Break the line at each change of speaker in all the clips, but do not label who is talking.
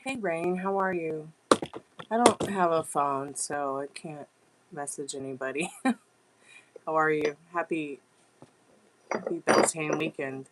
Hey Rain, how are you? I don't have a phone, so I can't message anybody. How are you? Happy Beltane weekend.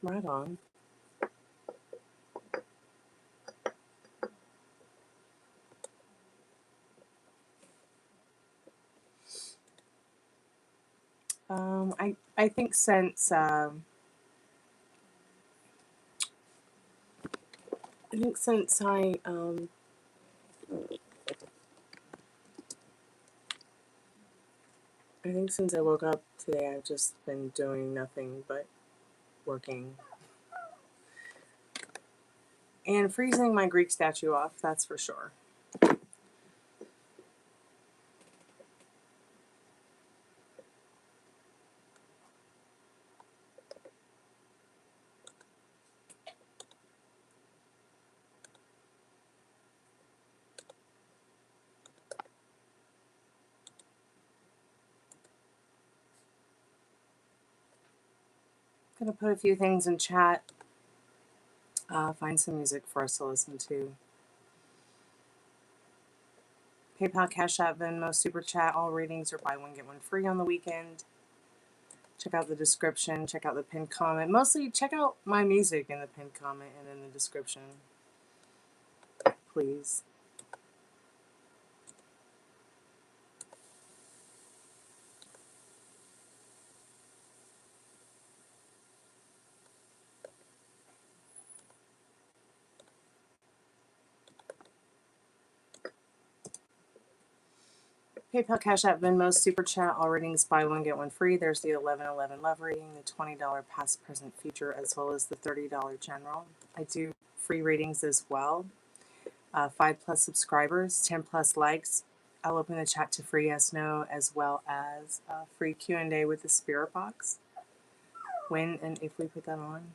Right on. I think since I think since I woke up today, I've just been doing nothing but working and freezing my Greek statue off. That's for sure. Gonna put a few things in chat. Find some music for us to listen to. PayPal, Cash App, Venmo, Super Chat. All readings are buy one, get one free on the weekend. Check out the description. Check out the pinned comment. Mostly check out my music in the pinned comment and in the description. Please. PayPal, Cash App, Venmo, Super Chat. All readings buy one, get one free. There's the 11/11 love reading, the $20 past, present, future, as well as the $30 general. I do free readings as well. 5+ subscribers, 10+ likes. I'll open the chat to free yes, no, as well as free Q&A with the spirit box. When and if we put that on.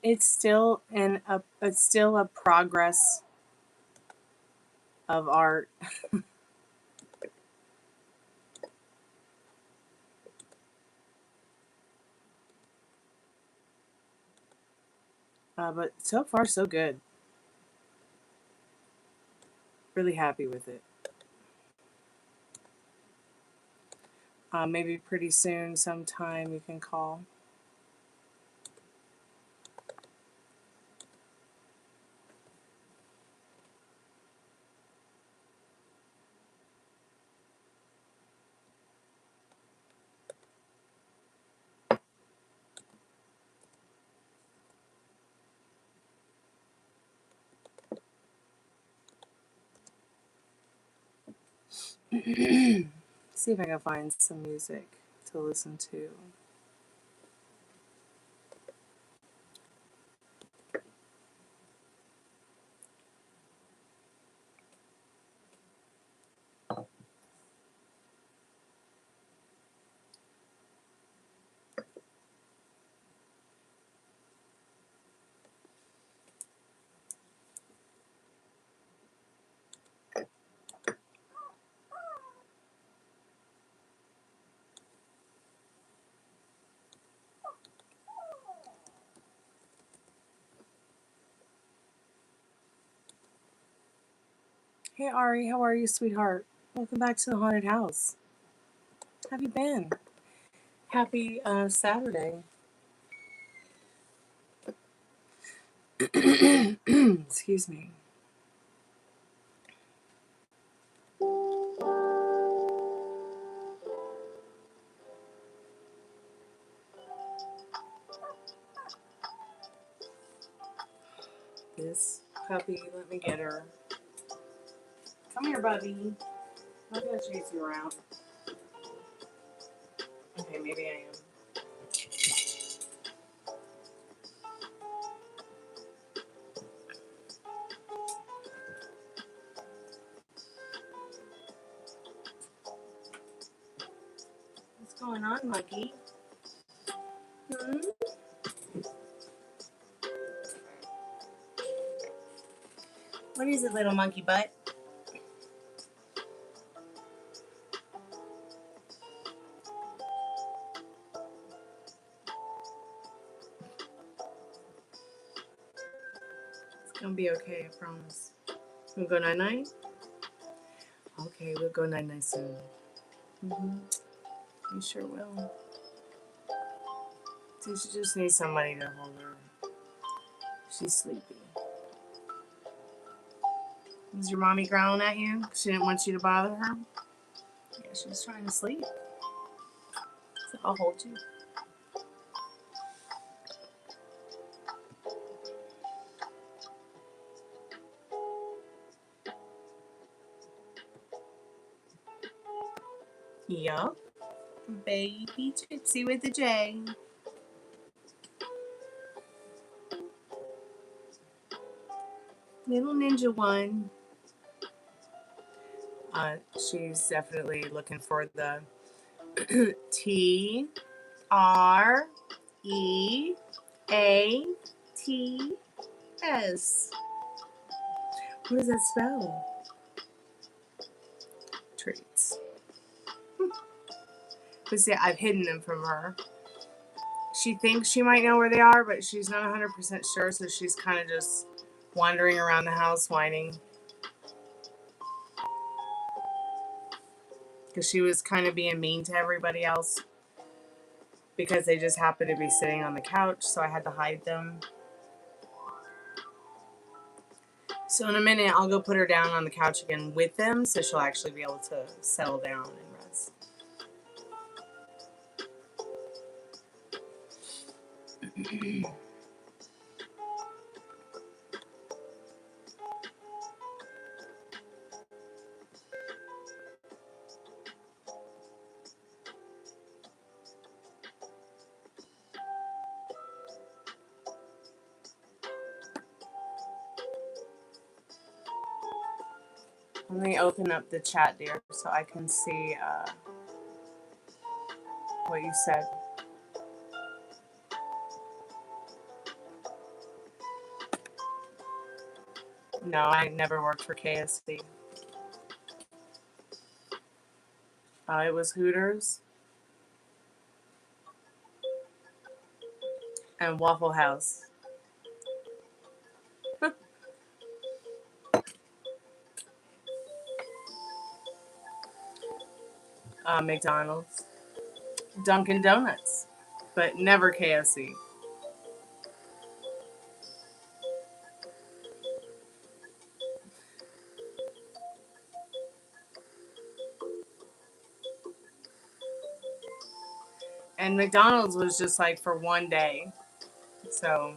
It's still a progress of art. But so far so good. Really happy with it. Maybe pretty soon sometime you can call. See if I can find some music to listen to. Hey Ari, how are you, sweetheart? Welcome back to the haunted house. How have you been? Happy Saturday. Excuse me. This puppy, let me get her. Come here, buddy. I'm gonna chase you around. Okay, maybe I am. What's going on, monkey? Hmm? What is it, little monkey butt? It's gonna be okay, I promise. We'll go night-night? Okay, we'll go night-night soon. We sure will. She just needs somebody to hold her. She's sleepy. Was your mommy growling at you? She didn't want you to bother her? Yeah, she was trying to sleep. So I'll hold you. Yup. Baby Gypsy with the J. Little ninja one. She's definitely looking for the TREATS. What does that spell? Treats. But see, I've hidden them from her. She thinks she might know where they are, but she's not 100% sure, so she's kind of just wandering around the house whining. Because she was kind of being mean to everybody else because they just happened to be sitting on the couch, so I had to hide them. So in a minute, I'll go put her down on the couch again with them, so she'll actually be able to settle down and rest. Let me open up the chat, dear, so I can see what you said. No, I never worked for KFC. It was Hooters and Waffle House. McDonald's, Dunkin' Donuts, but never KFC. And McDonald's was just like for one day. So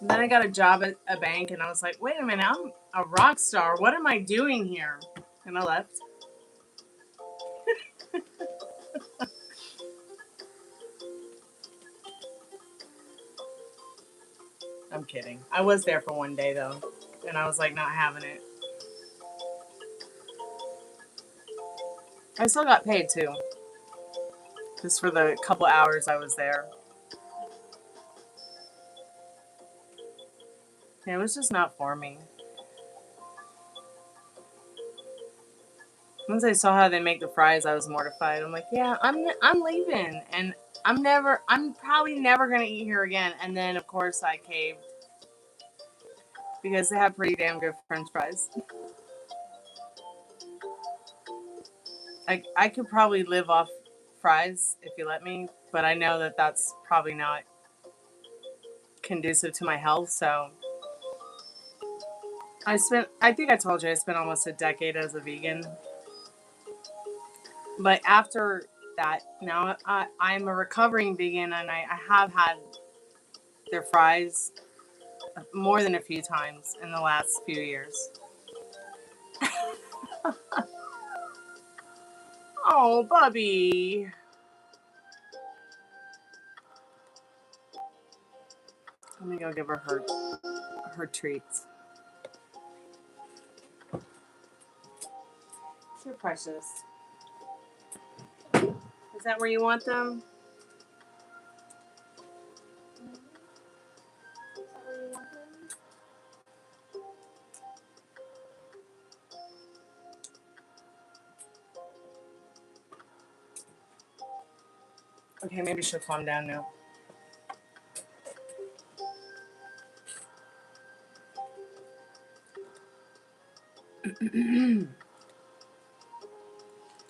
then I got a job at a bank and I was like, wait a minute, I'm a rock star. What am I doing here? And I left. I'm kidding. I was there for one day though. And I was like not having it. I still got paid too. Just for the couple hours I was there. Yeah, it was just not for me. Once I saw how they make the fries, I was mortified. I'm like, yeah, I'm leaving, and I'm probably never gonna eat here again. And then of course I caved because they have pretty damn good French fries. I could probably live off fries if you let me, but I know that that's probably not conducive to my health. So I think I told you I spent almost a decade as a vegan. But after that, now I'm a recovering vegan, and I have had their fries more than a few times in the last few years. Oh, Bubby. Let me go give her her treats. You're precious. Is that where you want them? Okay, maybe she'll calm down now.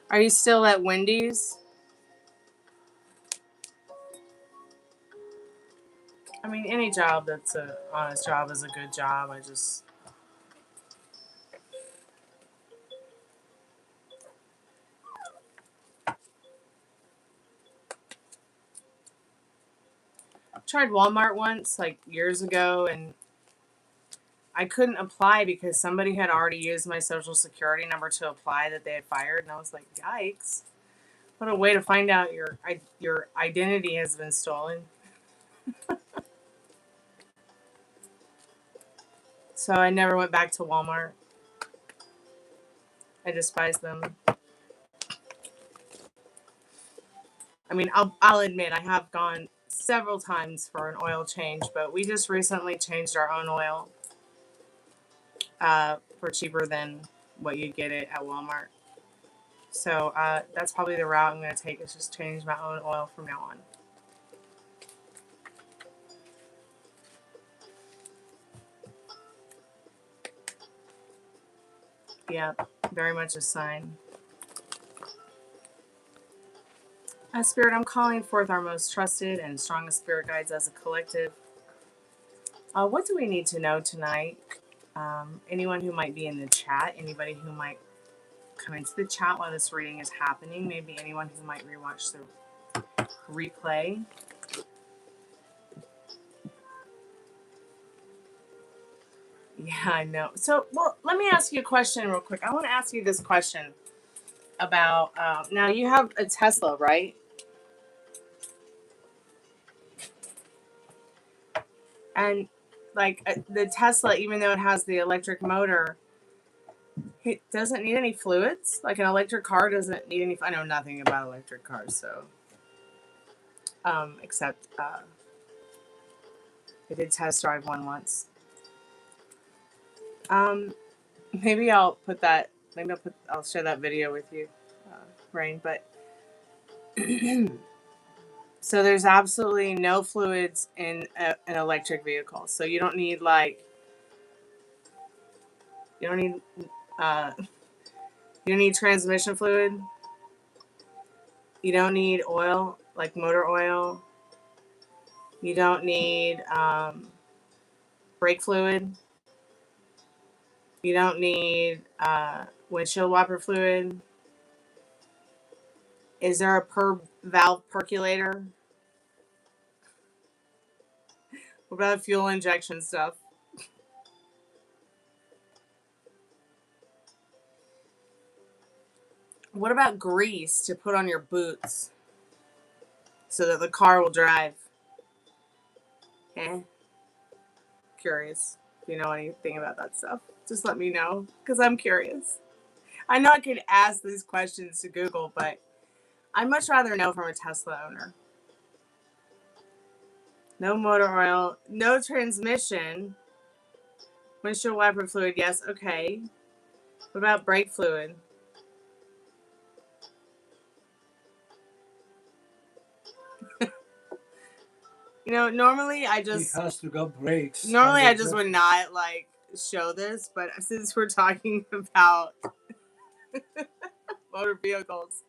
Are you still at Wendy's? I mean, any job that's an honest job is a good job. I just... tried Walmart once, like years ago, and I couldn't apply because somebody had already used my social security number to apply that they had fired, and I was like, yikes. What a way to find out your identity has been stolen. So I never went back to Walmart. I despise them. I mean, I'll admit I have gone several times for an oil change, but we just recently changed our own oil for cheaper than what you'd get it at Walmart. So that's probably the route I'm going to take, is just change my own oil from now on. Yeah, very much a sign. Spirit, I'm calling forth our most trusted and strongest spirit guides as a collective. What do we need to know tonight? Anyone who might be in the chat, anybody who might come into the chat while this reading is happening, maybe anyone who might rewatch the replay. Yeah, I know. So, well, let me ask you a question real quick. I want to ask you this question about, now you have a Tesla, right? And like the Tesla, even though it has the electric motor, it doesn't need any fluids. Like an electric car doesn't need any. I know nothing about electric cars, so except I did test drive one once. Maybe I'll put that. Maybe I'll share that video with you, Rain. But so there's absolutely no fluids in an electric vehicle. So you don't need you don't need transmission fluid. You don't need oil, like motor oil. You don't need brake fluid. You don't need windshield wiper fluid. Is there a per valve percolator? What about fuel injection stuff? What about grease to put on your boots so that the car will drive? Curious. If you know anything about that stuff, just let me know, because I'm curious. I know I could ask these questions to Google, but I'd much rather know from a Tesla owner. No motor oil, no transmission, windshield wiper fluid, yes, okay. What about brake fluid? You know, normally I just...
He has to go brakes.
Normally I just would not, show this, but since we're talking about... motor vehicles.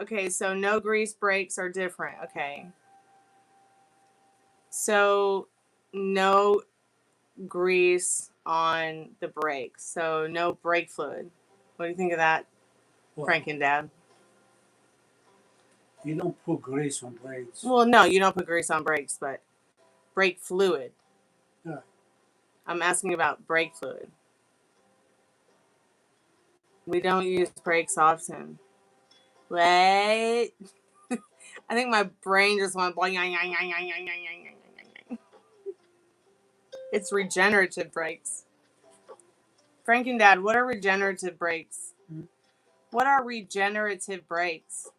Okay, so no grease brakes are different. Okay. So no grease on the brakes. So no brake fluid. What do you think of that,
What?
Frank and Dad?
You don't put grease on brakes.
Well, no, you don't put grease on brakes, but brake fluid.
Yeah.
I'm asking about brake fluid. We don't use brakes often. What? I think my brain just went blank. It's regenerative brakes. Frank and Dad, what are regenerative brakes?
Hmm?
What are regenerative brakes?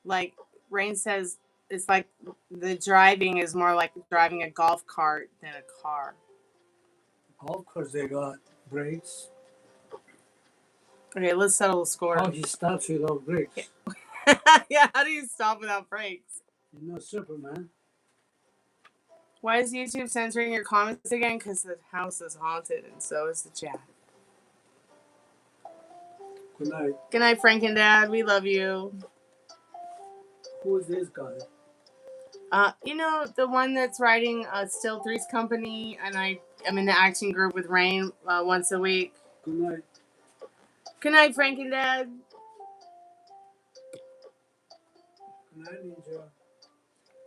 Like Rain says, it's like the driving is more like driving a golf cart than a car.
Golf carts, they got brakes.
Okay, let's settle the score.
How he stops without brakes?
Yeah, how do you stop without brakes?
You're not Superman.
Why is YouTube censoring your comments again? Because the house is haunted and so is the chat.
Good night.
Good night, Frank and Dad. We love you.
Who is this guy?
You know, the one that's writing Still Three's Company, and I'm in the acting group with Rain once a week.
Good night.
Good night, Frank and Dad.
Good night, Ninja.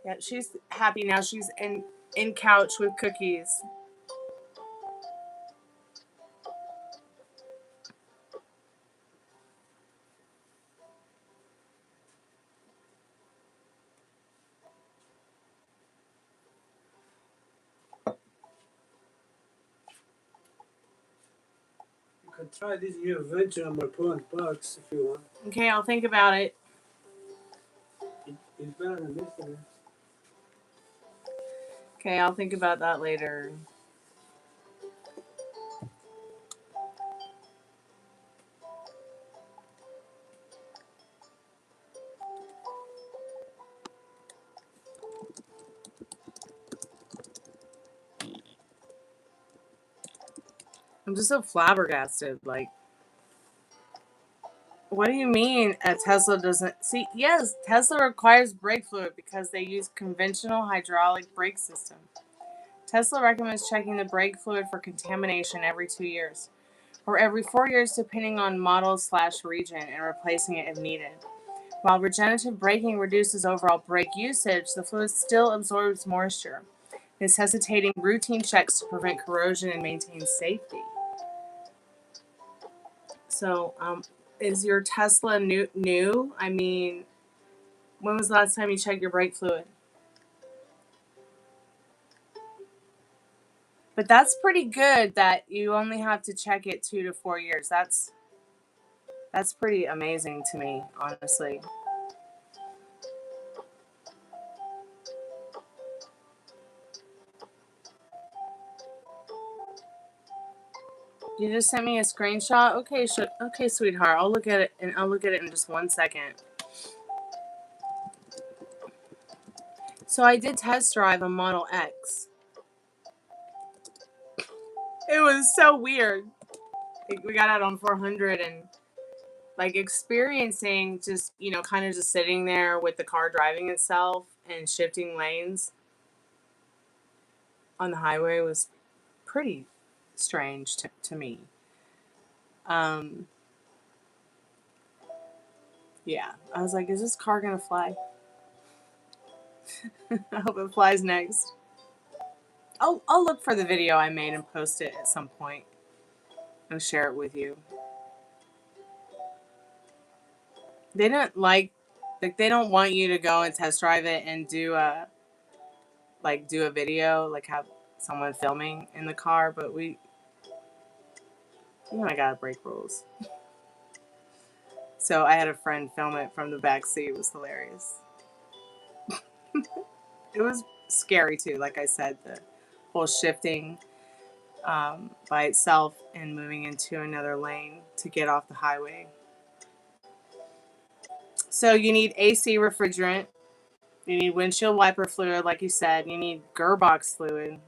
Yeah, she's happy now. She's in couch with cookies.
You can try this new adventure on my $200 if you want.
Okay, I'll think about it.
It's better than this one.
Okay, I'll think about that later. I'm just so flabbergasted. Like, what do you mean a Tesla doesn't? See, yes, Tesla requires brake fluid because they use conventional hydraulic brake system. Tesla recommends checking the brake fluid for contamination every 2 years, or every 4 years depending on model/region, and replacing it if needed. While regenerative braking reduces overall brake usage, the fluid still absorbs moisture, necessitating routine checks to prevent corrosion and maintain safety. So, is your Tesla new? I mean, when was the last time you checked your brake fluid? But that's pretty good that you only have to check it 2 to 4 years. That's pretty amazing to me, honestly. You just sent me a screenshot? Okay, sweetheart. I'll look at it in just 1 second. So I did test drive a Model X. It was so weird. We got out on 400 and like experiencing just, kind of just sitting there with the car driving itself and shifting lanes on the highway was pretty strange to me. Yeah, I was like, is this car gonna fly? I hope it flies next. I'll look for the video I made and post it at some point and share it with you. They don't they don't want you to go and test drive it and do a video, like have someone filming in the car, but I gotta break rules. So I had a friend film it from the back seat. It was hilarious. It was scary too, like I said, the whole shifting by itself and moving into another lane to get off the highway. So you need AC refrigerant. You need windshield wiper fluid, like you said. You need gearbox fluid.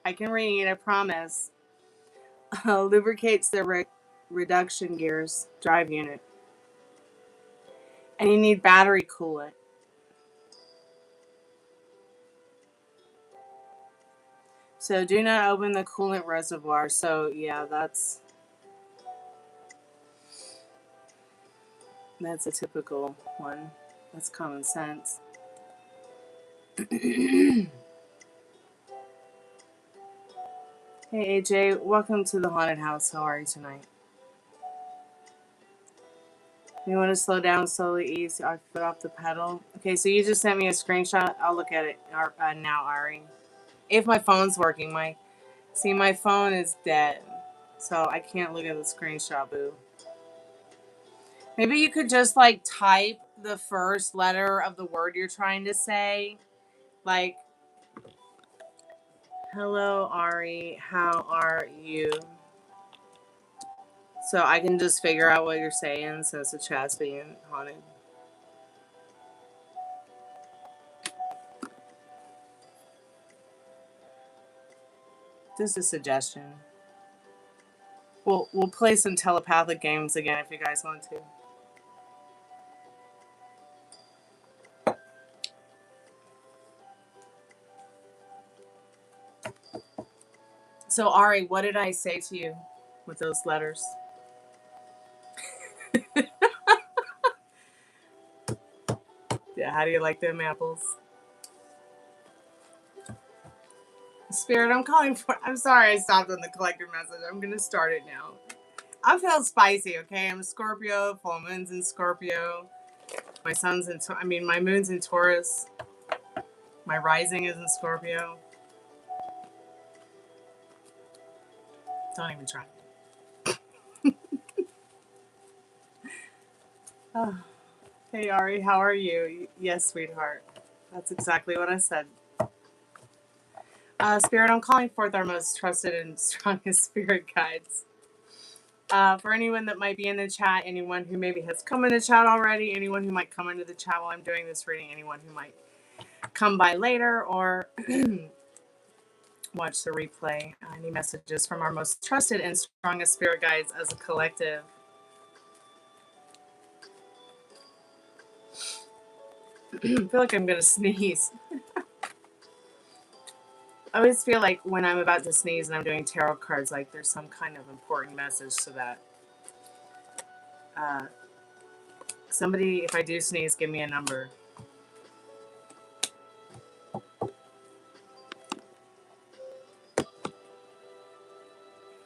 I can read, I promise. Lubricates the reduction gears, drive unit. And you need battery coolant. So do not open the coolant reservoir. So yeah, that's a typical one. That's common sense. Hey AJ, welcome to the haunted house. How are you tonight? You want to slow down, slowly ease our foot off the pedal? Okay, so you just sent me a screenshot. I'll look at it now, Ari. If my phone's working, my phone is dead, so I can't look at the screenshot, boo. Maybe you could just like type the first letter of the word you're trying to say, like, hello, Ari, how are you? So I can just figure out what you're saying since the chat's being haunted. Just a suggestion. We'll play some telepathic games again if you guys want to. So Ari, what did I say to you with those letters? Yeah, how do you like them apples? Spirit, I'm calling for... I'm sorry I stopped on the collector message. I'm going to start it now. I feel spicy, okay? I'm a Scorpio, full moon's in Scorpio. My sun's in... my moon's in Taurus. My rising is in Scorpio. Don't even try. Oh. Hey, Ari, how are you? Yes, sweetheart. That's exactly what I said. Spirit, I'm calling forth our most trusted and strongest spirit guides. For anyone that might be in the chat, anyone who maybe has come in the chat already, anyone who might come into the chat while I'm doing this reading, anyone who might come by later or watch the replay, any messages from our most trusted and strongest spirit guides as a collective. I feel like I'm going to sneeze. I always feel like when I'm about to sneeze and I'm doing tarot cards, like there's some kind of important message to that. Somebody, if I do sneeze, give me a number.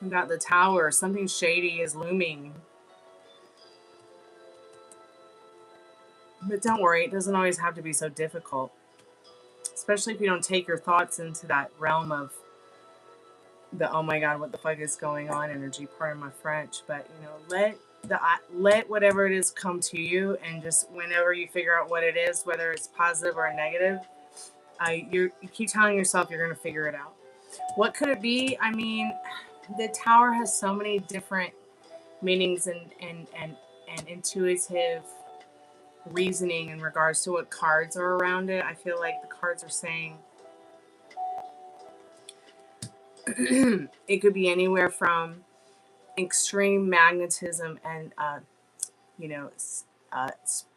I've got the Tower. Something shady is looming. But don't worry, it doesn't always have to be so difficult. Especially if you don't take your thoughts into that realm of the oh my god, what the fuck is going on energy, pardon my French. But, you know, let whatever it is come to you, and just whenever you figure out what it is, whether it's positive or negative, you keep telling yourself you're going to figure it out. What could it be? I mean, the Tower has so many different meanings and intuitive reasoning in regards to what cards are around it. I feel like the cards are saying it could be anywhere from extreme magnetism and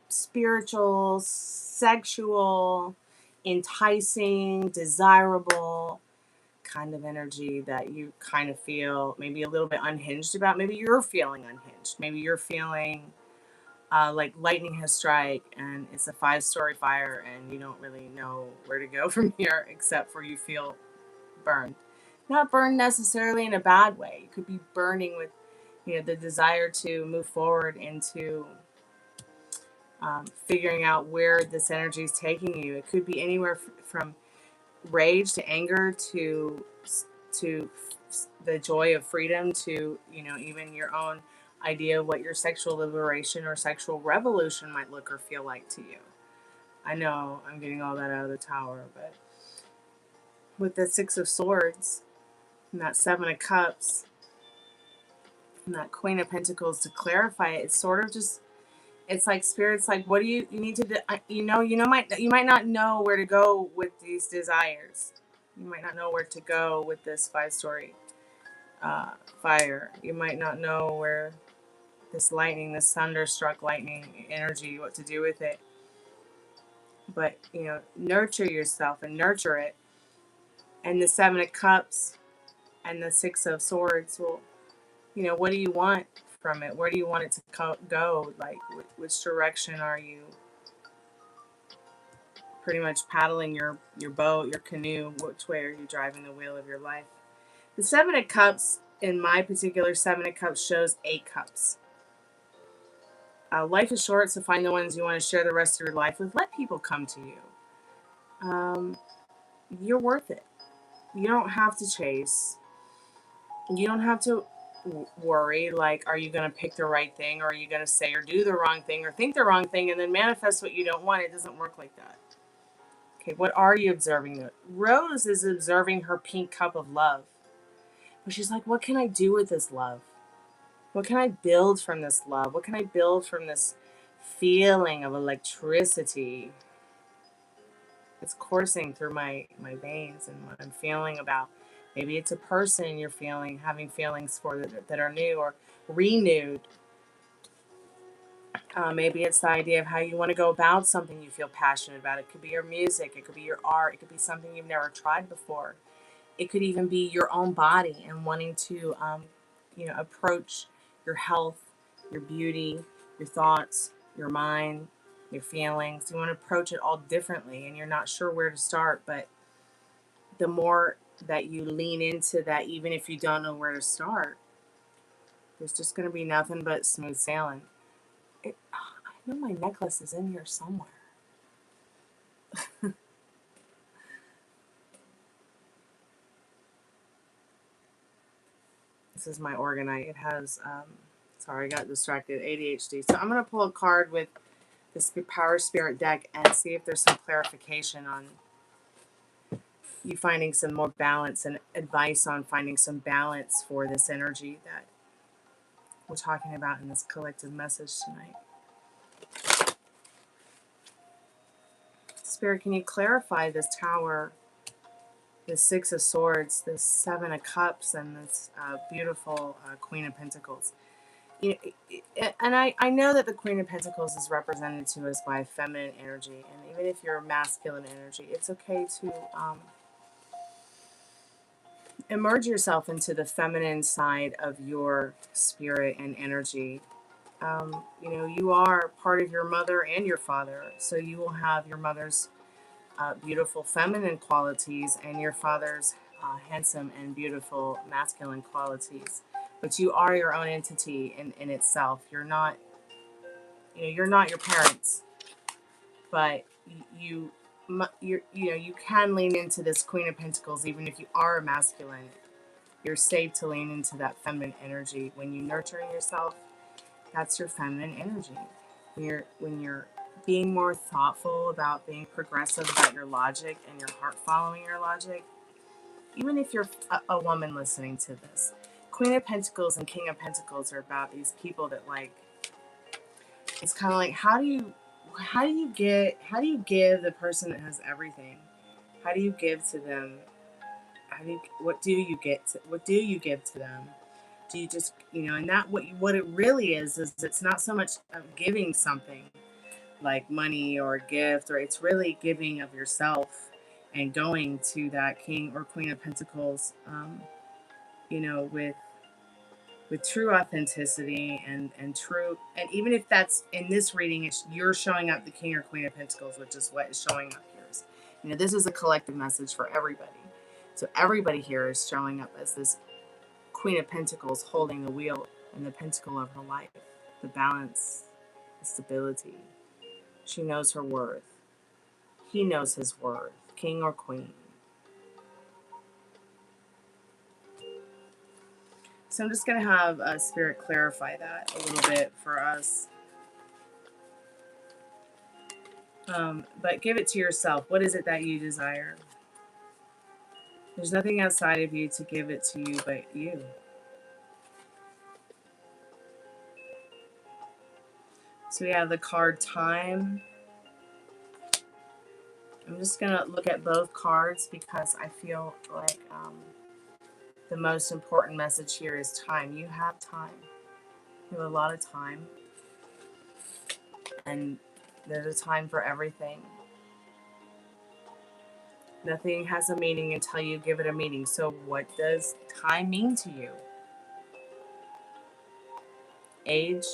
spiritual, sexual, enticing, desirable kind of energy that you kind of feel maybe a little bit unhinged about. Maybe you're feeling unhinged. Maybe you're feeling like lightning has struck and it's a 5-story fire and you don't really know where to go from here except for you feel burned. Not burned necessarily in a bad way. It could be burning with, the desire to move forward into figuring out where this energy is taking you. It could be anywhere from rage to anger to the joy of freedom to, even your own idea of what your sexual liberation or sexual revolution might look or feel like to you. I know I'm getting all that out of the Tower, but with the 6 of Swords and that 7 of Cups and that Queen of Pentacles to clarify it, it's sort of just, it's like Spirit's like, what do you need to do? You might not know where to go with these desires. You might not know where to go with this 5-story fire. You might not know where this lightning, this thunderstruck lightning energy, what to do with it. But, you know, nurture yourself and nurture it. And the Seven of Cups and the Six of Swords will, you know, what do you want from it? Where do you want it to go? Like, which direction are you pretty much paddling your boat, your canoe? Which way are you driving the wheel of your life? The Seven of Cups, in my particular Seven of Cups, shows 8 cups. Life is short, so find the ones you want to share the rest of your life with. Let people come to you. You're worth it. You don't have to chase. You don't have to worry, like, are you going to pick the right thing, or are you going to say or do the wrong thing, or think the wrong thing, and then manifest what you don't want. It doesn't work like that. Okay, what are you observing? Rose is observing her pink cup of love. But she's like, what can I do with this love? What can I build from this love? What can I build from this feeling of electricity? It's coursing through my veins, and what I'm feeling about. Maybe it's a person you're having feelings for that are new or renewed. Maybe it's the idea of how you want to go about something you feel passionate about. It could be your music. It could be your art. It could be something you've never tried before. It could even be your own body and wanting to, approach your health, your beauty, your thoughts, your mind, your feelings. You want to approach it all differently, and you're not sure where to start. But the more that you lean into that, even if you don't know where to start, there's just going to be nothing but smooth sailing. I know my necklace is in here somewhere. This is my Organite. It has, sorry, I got distracted, ADHD. So I'm going to pull a card with this Power Spirit deck and see if there's some clarification on you finding some more balance and advice on finding some balance for this energy that we're talking about in this collective message tonight. Spirit, can you clarify this Tower, this Six of Swords, this Seven of Cups, and this beautiful Queen of Pentacles? You know, and I know that the Queen of Pentacles is represented to us by feminine energy, and even if you're masculine energy, it's okay to immerse yourself into the feminine side of your spirit and energy. You are part of your mother and your father, so you will have your mother's beautiful feminine qualities and your father's handsome and beautiful masculine qualities. But you are your own entity in itself. You're not your parents, but you can lean into this Queen of Pentacles even if you are a masculine. You're safe to lean into that feminine energy. When you nurture yourself, that's your feminine energy. When you're being more thoughtful about being progressive about your logic and your heart following your logic, even if you're a woman listening to this, Queen of Pentacles and King of Pentacles are about these people that, like, it's kind of like, how do you give the person that has everything? How do you give to them? What do you give to them? Do you just, and that what it really is it's not so much of giving something like money or a gift, or it's really giving of yourself and going to that King or Queen of Pentacles, with true authenticity and true, and even if that's in this reading, you're showing up the King or Queen of Pentacles, which is what is showing up here. This is a collective message for everybody. So everybody here is showing up as this Queen of Pentacles holding the wheel and the pentacle of her life, the balance, the stability. She knows her worth. He knows his worth, King or Queen. So I'm just going to have Spirit clarify that a little bit for us. But give it to yourself. What is it that you desire? There's nothing outside of you to give it to you but you. So we have the card Time. I'm just going to look at both cards because I feel like the most important message here is time. You have time. You have a lot of time. And there's a time for everything. Nothing has a meaning until you give it a meaning. So what does time mean to you? Age?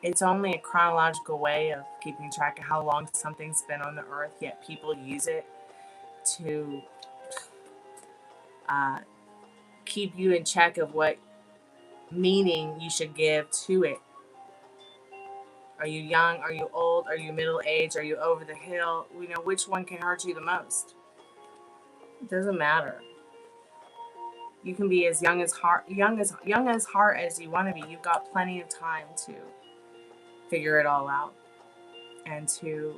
It's only a chronological way of keeping track of how long something's been on the earth, yet people use it to keep you in check of what meaning you should give to it. Are you young? Are you old? Are you middle aged? Are you over the hill? You know, which one can hurt you the most? It doesn't matter. You can be as young as heart as you want to be. You've got plenty of time to figure it all out and to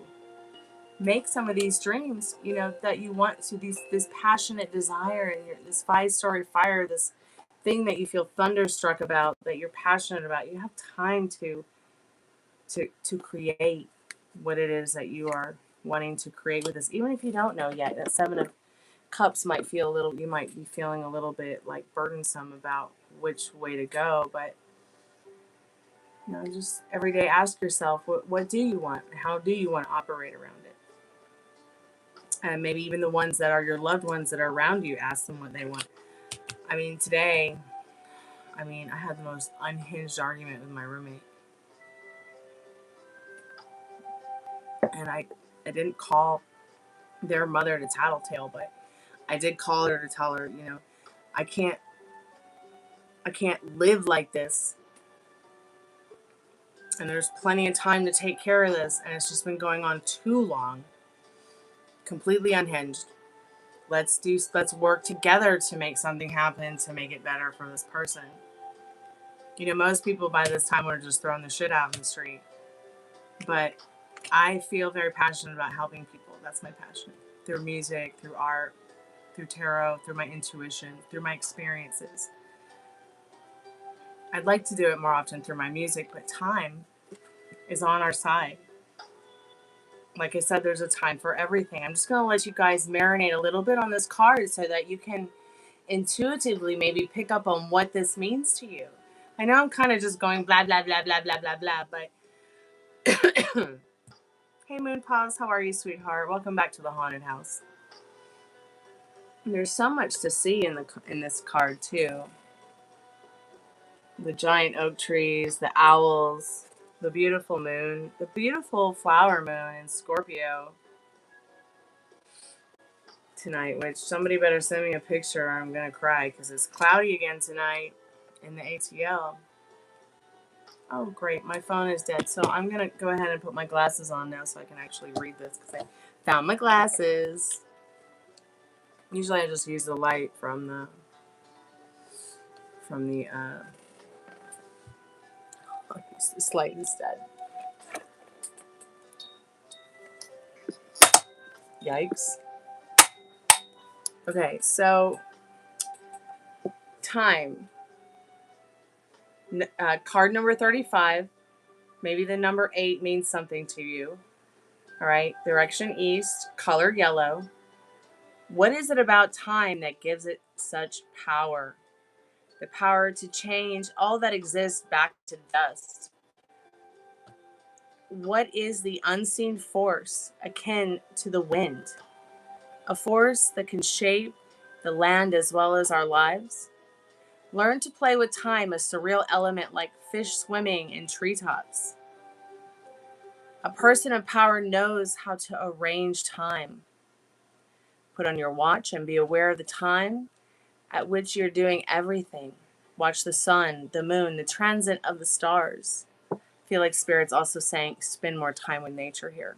make some of these dreams, you know, that you want to, this passionate desire and this 5-story fire, this thing that you feel thunderstruck about, that you're passionate about. You have time to create what it is that you are wanting to create with this, even if you don't know yet. That 7 of Cups might feel a little, you might be feeling a little bit like burdensome about which way to go, but you know, just every day ask yourself, what do you want? How do you want to operate around it? And maybe even the ones that are your loved ones that are around you, ask them what they want. I mean, today, I had the most unhinged argument with my roommate. And I didn't call their mother to tattletale, but I did call her to tell her, you know, I can't live like this. And there's plenty of time to take care of this. And it's just been going on too long. Completely unhinged. Let's work together to make something happen, to make it better for this person. You know, most people by this time are just throwing the shit out in the street. But I feel very passionate about helping people. That's my passion. Through music, through art, through tarot, through my intuition, through my experiences. I'd like to do it more often through my music, but time is on our side. Like I said, there's a time for everything. I'm just going to let you guys marinate a little bit on this card so that you can intuitively maybe pick up on what this means to you. I know I'm kind of just going blah, blah, blah, blah, blah, blah, blah, but hey, Moon Paws, how are you, sweetheart? Welcome back to the haunted house. There's so much to see in this card, too. The giant oak trees, the owls, the beautiful moon, the beautiful flower moon in Scorpio tonight, which somebody better send me a picture or I'm going to cry because it's cloudy again tonight in the ATL. Oh, great. My phone is dead. So I'm going to go ahead and put my glasses on now so I can actually read this because I found my glasses. Usually I just use the light from the I'll use this light instead. Yikes. Okay, so time. Card number 35. Maybe the number 8 means something to you. All right, direction east, color yellow. What is it about time that gives it such power? The power to change all that exists back to dust. What is the unseen force akin to the wind? A force that can shape the land as well as our lives? Learn to play with time, a surreal element like fish swimming in treetops. A person of power knows how to arrange time. Put on your watch and be aware of the time at which you're doing everything. Watch the sun, the moon, the transit of the stars. I feel like Spirit's also saying spend more time with nature here.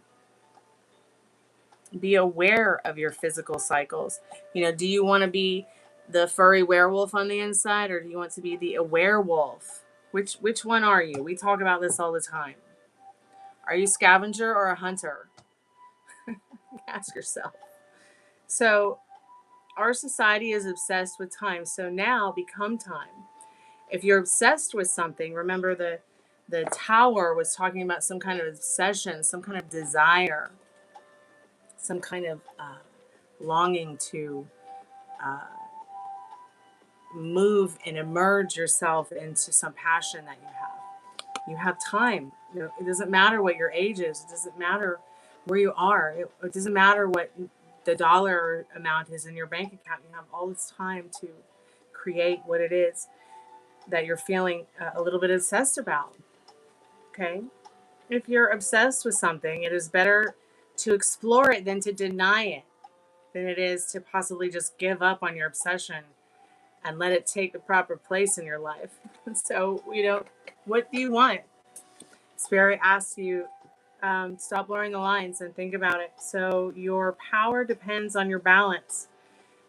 Be aware of your physical cycles. You know, do you want to be the furry werewolf on the inside, or do you want to be the werewolf? Which one are you? We talk about this all the time. Are you a scavenger or a hunter? Ask yourself. So our society is obsessed with time. So now become time. If you're obsessed with something, remember the tower was talking about some kind of obsession, some kind of desire, some kind of longing to move and immerse yourself into some passion that you have. You have time. You know, it doesn't matter what your age is. It doesn't matter where you are. It doesn't matter what the dollar amount is in your bank account. You have all this time to create what it is that you're feeling a little bit obsessed about. Okay? If you're obsessed with something, it is better to explore it than to deny it, than it is to possibly just give up on your obsession and let it take the proper place in your life. So, you know, what do you want? Spirit asks you, stop blurring the lines and think about it. So your power depends on your balance.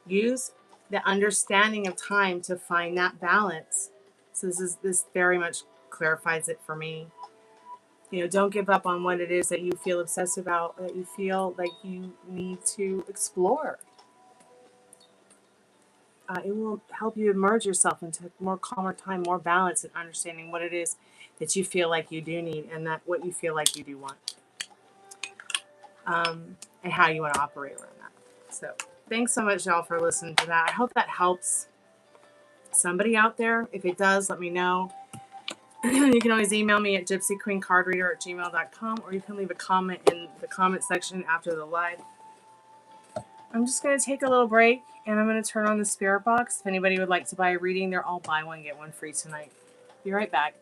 Use the understanding of time to find that balance. So this very much clarifies it for me. You know, don't give up on what it is that you feel obsessed about, that you feel like you need to explore. It will help you immerse yourself into more calmer time, more balance, and understanding what it is that you feel like you do need and that what you feel like you do want, and how you want to operate around that. So thanks so much, y'all, for listening to that. I hope that helps somebody out there. If it does, let me know. You can always email me at gypsyqueencardreader@gmail.com, or you can leave a comment in the comment section after the live. I'm just going to take a little break, and I'm going to turn on the spirit box. If anybody would like to buy a reading, they're all buy one, get one free tonight. Be right back.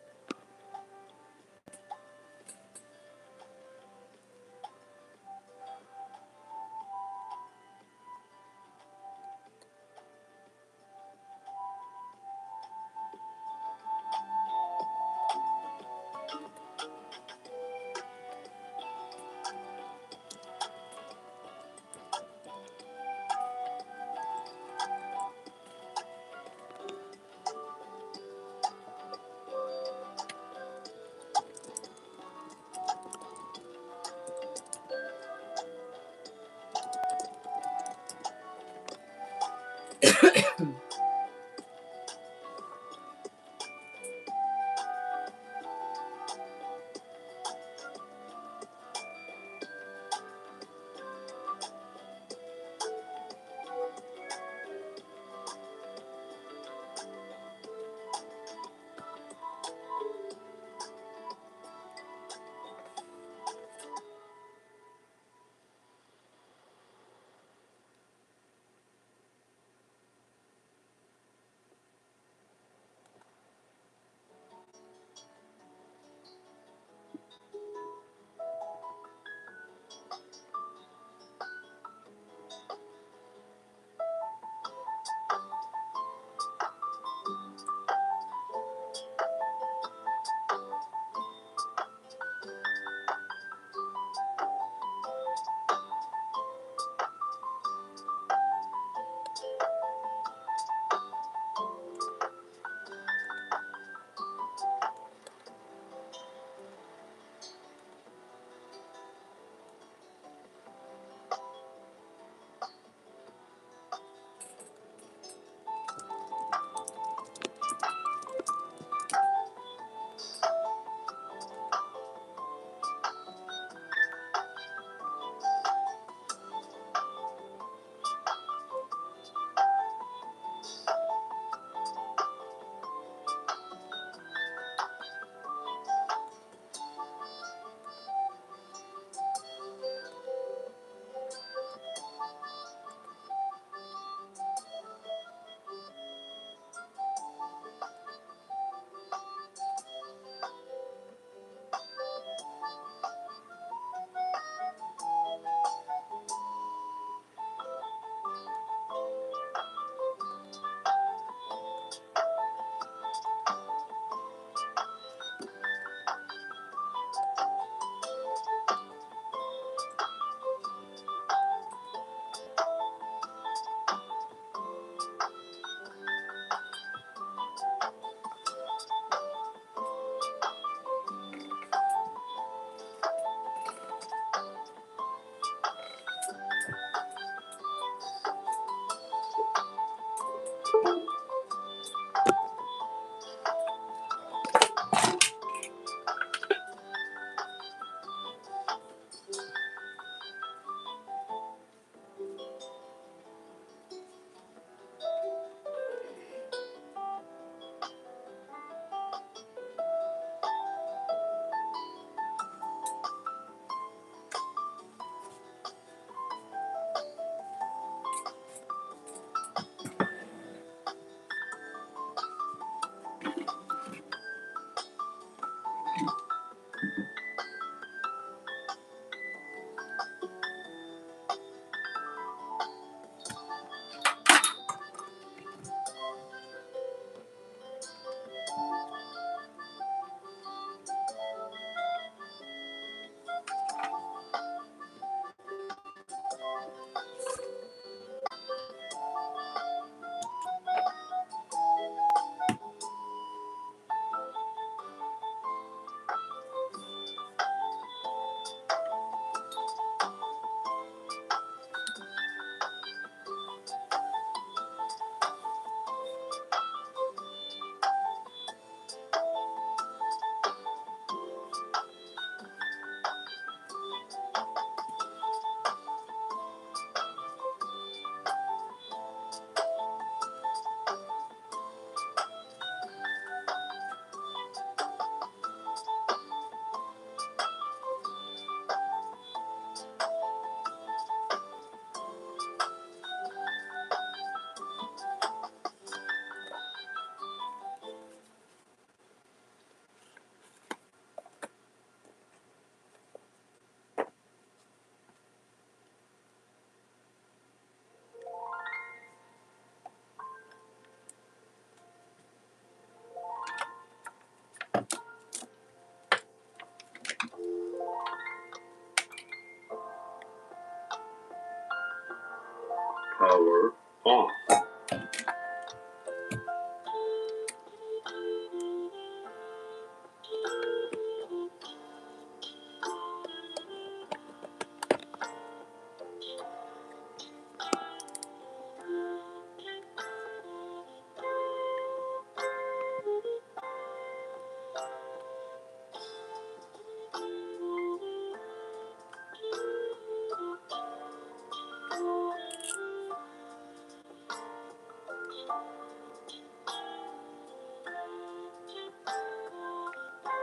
Power off.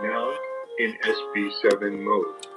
Now in SB7 mode.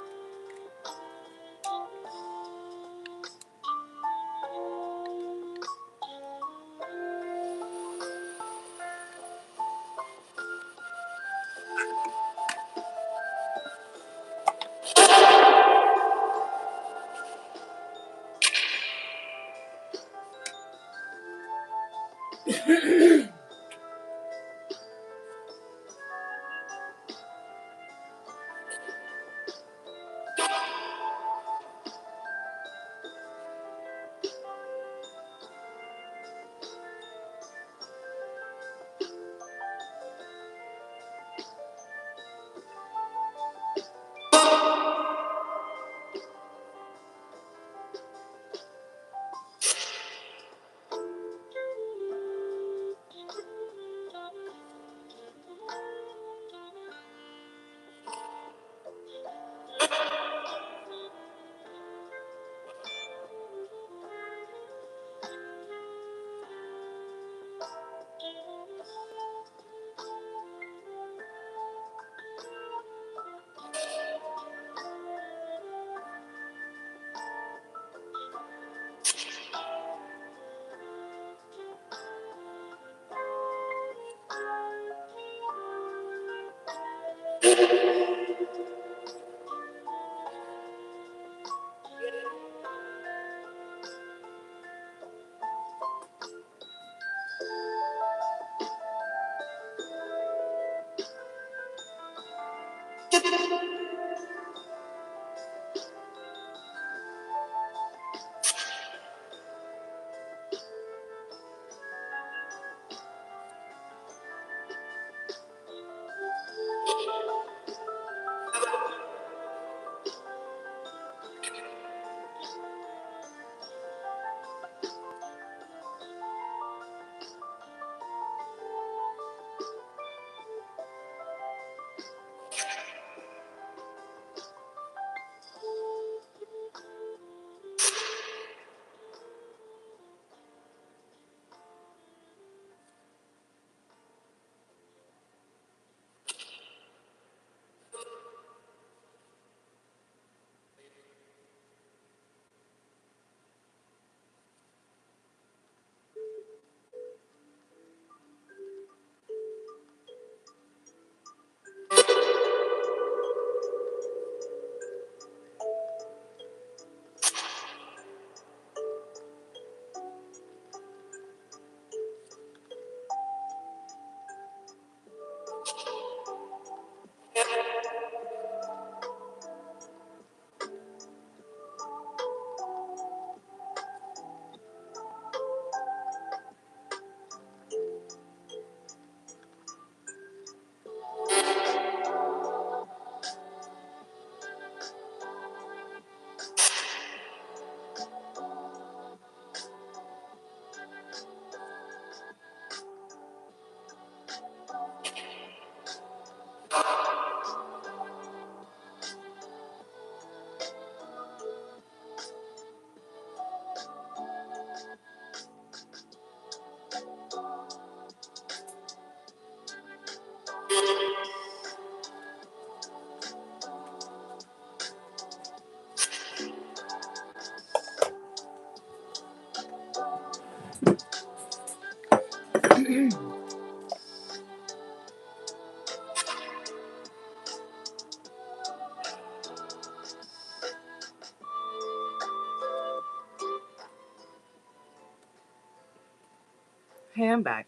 Hey, I'm back.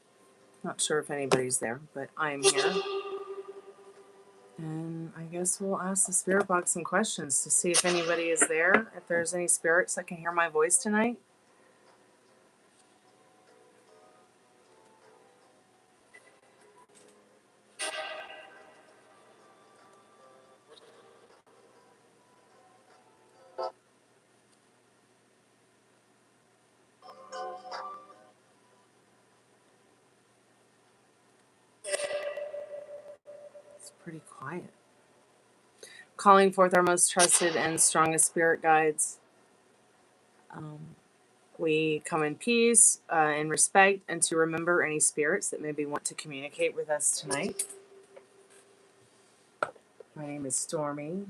Not sure if anybody's there, but I'm here. And I guess we'll ask the spirit box some questions to see if anybody is there, if there's any spirits that can hear my voice tonight. It's pretty quiet. Calling forth our most trusted and strongest spirit guides. We come in peace, in respect, and to remember any spirits that maybe want to communicate with us tonight. My name is Stormie.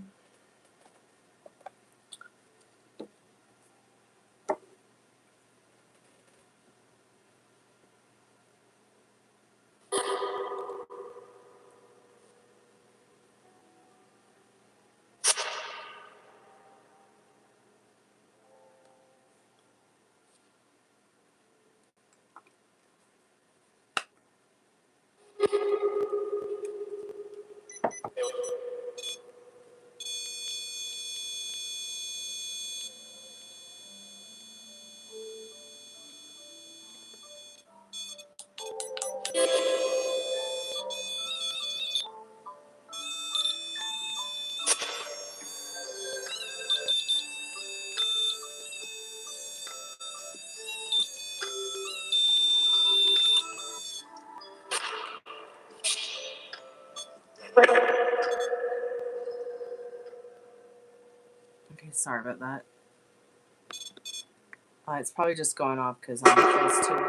Okay, sorry about that. It's probably just going off because I'm close to it.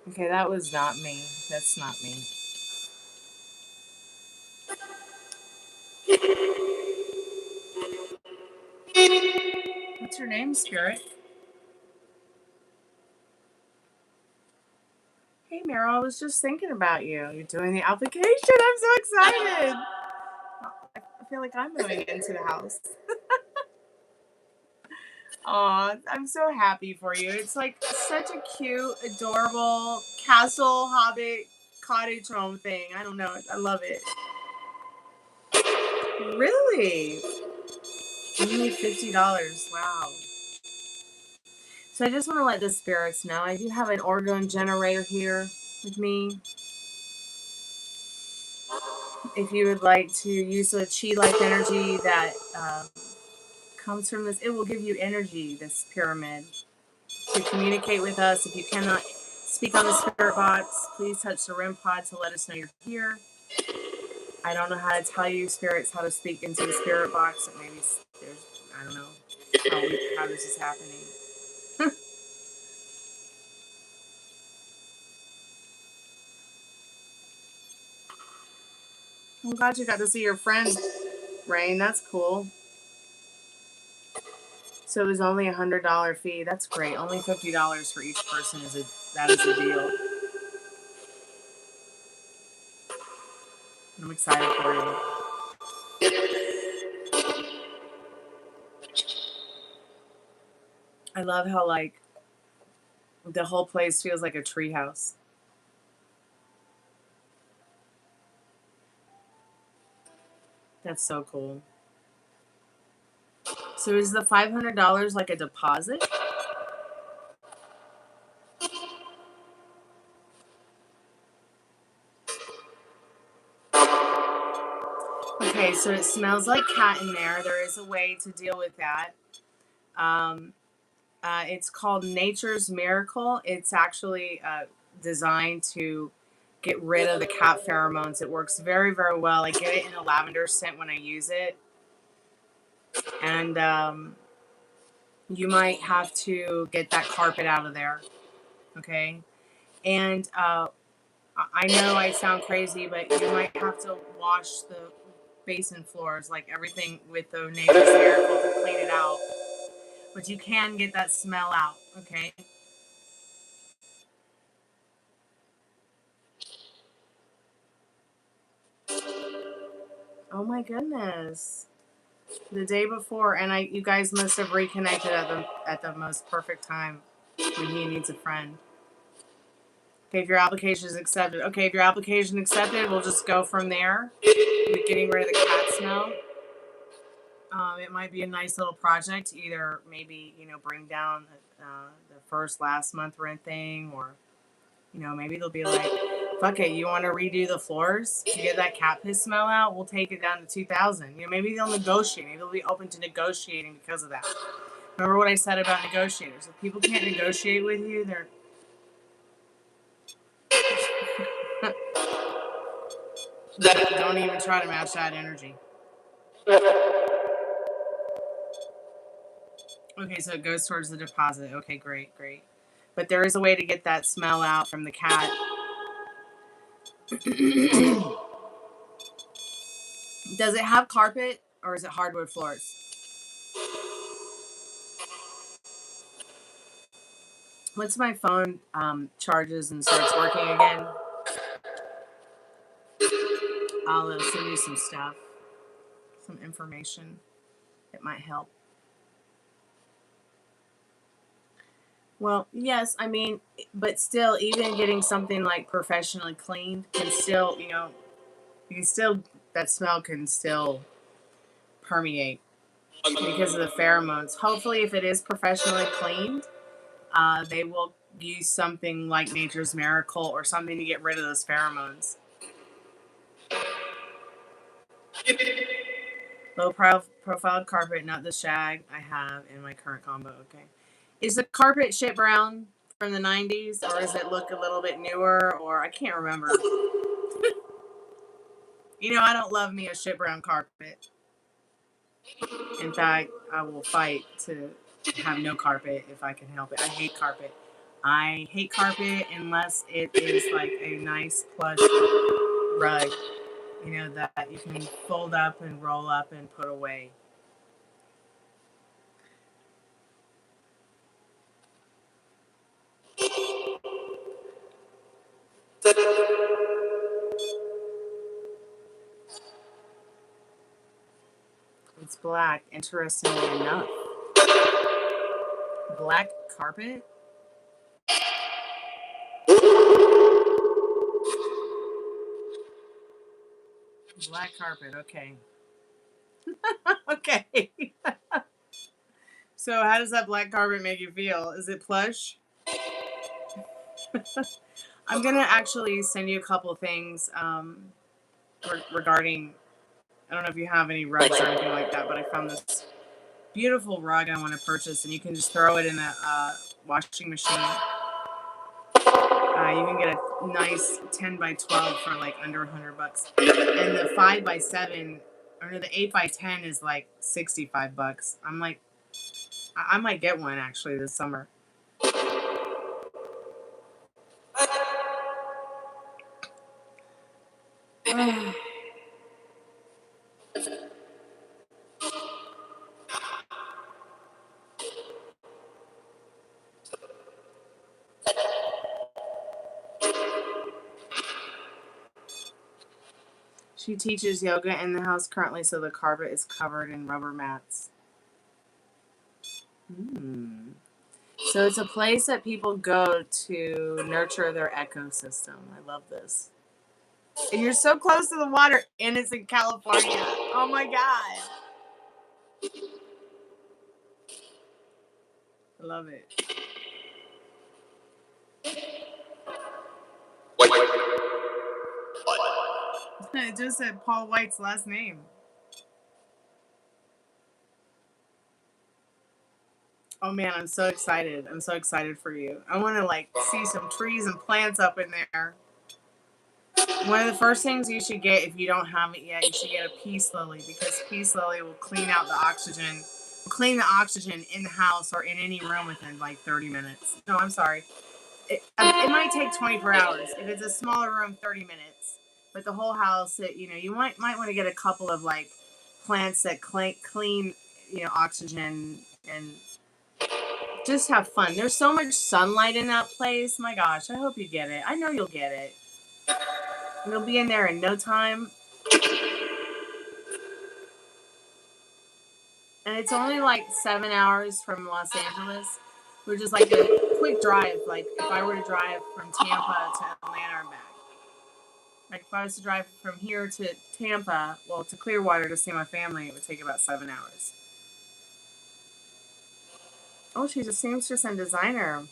Okay, that was not me. That's not me. What's your name, Spirit? Hey, Meryl, I was just thinking about you. You're doing the application. I'm so excited. I feel like I'm moving into the house. Aw, I'm so happy for you. It's like such a cute, adorable castle, hobbit, cottage home thing. I don't know. I love it. Really? Only $50. Wow. So I just want to let the spirits know I do have an orgone generator here with me. If you would like to use the chi life energy that comes from this, it will give you energy, this pyramid, to communicate with us. If you cannot speak on the spirit box, please touch the REM pod to let us know you're here. I don't know how to tell you, spirits, how to speak into the spirit box. Maybe there's, I don't know how this is happening. I'm glad you got to see your friend, Rain. That's cool. So it was only $100 fee. That's great. Only $50 for each person is a deal. I'm excited for you. I love how like the whole place feels like a treehouse. That's so cool. So is the $500 like a deposit? Okay, so it smells like cat in there. There is a way to deal with that. It's called Nature's Miracle. It's actually designed to get rid of the cat pheromones. It works very, very well. I get it in a lavender scent when I use it. And you might have to get that carpet out of there. Okay? And I know I sound crazy, but you might have to wash the basin floors, like everything with the Nature's Miracle to clean it out. But you can get that smell out, okay? Oh my goodness. The day before, and you guys must have reconnected at the most perfect time when he needs a friend. Okay, if your application is accepted. Okay, if your application accepted, we'll just go from there. With getting rid of the cat smell. It might be a nice little project to either maybe, bring down the last month rent thing, or, maybe they'll be like, fuck it, you want to redo the floors to get that cat piss smell out? We'll take it down to 2,000. Maybe they'll negotiate. Maybe they'll be open to negotiating because of that. Remember what I said about negotiators? If people can't negotiate with you, they're... Don't even try to match that energy. Okay, so it goes towards the deposit. Okay, great. But there is a way to get that smell out from the cat. Does it have carpet or is it hardwood floors? Once my phone charges and starts working again, I'll send you some stuff, some information that might help. Well, yes, I mean, but still, even getting something like professionally cleaned can still, that smell can still permeate because of the pheromones. Hopefully, if it is professionally cleaned, they will use something like Nature's Miracle or something to get rid of those pheromones. Low profile carpet, not the shag I have in my current combo. Okay. Is the carpet shit brown from the 90s, or does it look a little bit newer, or I can't remember. I don't love me a shit brown carpet. In fact, I will fight to have no carpet if I can help it. I hate carpet. I hate carpet unless it is like a nice plush rug, that you can fold up and roll up and put away. It's black, interestingly enough. Black carpet? Black carpet, okay. Okay. So how does that black carpet make you feel? Is it plush? I'm going to actually send you a couple things regarding, I don't know if you have any rugs or anything like that, but I found this beautiful rug I want to purchase, and you can just throw it in a washing machine. You can get a nice 10 by 12 for like under $100. And the 5 by 7, or no, the 8 by 10 is like $65. I'm like, I might get one actually this summer. She teaches yoga in the house currently, so the carpet is covered in rubber mats. So it's a place that people go to nurture their ecosystem. I love this. And you're so close to the water, and it's in California. Oh my God. I love it. It just said Paul White's last name. Oh man, I'm so excited. I'm so excited for you. I want to see some trees and plants up in there. One of the first things you should get, if you don't have it yet, you should get a peace lily, because peace lily will clean out the oxygen. Clean the oxygen in the house or in any room within 30 minutes. No, I'm sorry. It might take 24 hours. If it's a smaller room, 30 minutes. But the whole house, you might want to get a couple of plants that clean, oxygen, and just have fun. There's so much sunlight in that place. My gosh, I hope you get it. I know you'll get it. You'll be in there in no time. And it's only like 7 hours from Los Angeles, which is like a quick drive. Like if I were to drive from Tampa to Atlanta or back. Like if I was to drive from here to Tampa, well, to Clearwater to see my family, it would take about 7 hours. Oh, she's a seamstress and designer.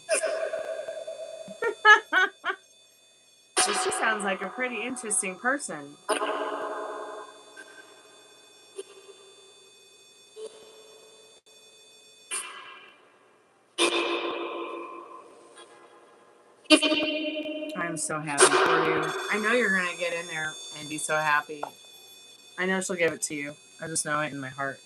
So she sounds like a pretty interesting person. I'm so happy for you. I know you're going to get in there and be so happy. I know she'll give it to you. I just know it in my heart.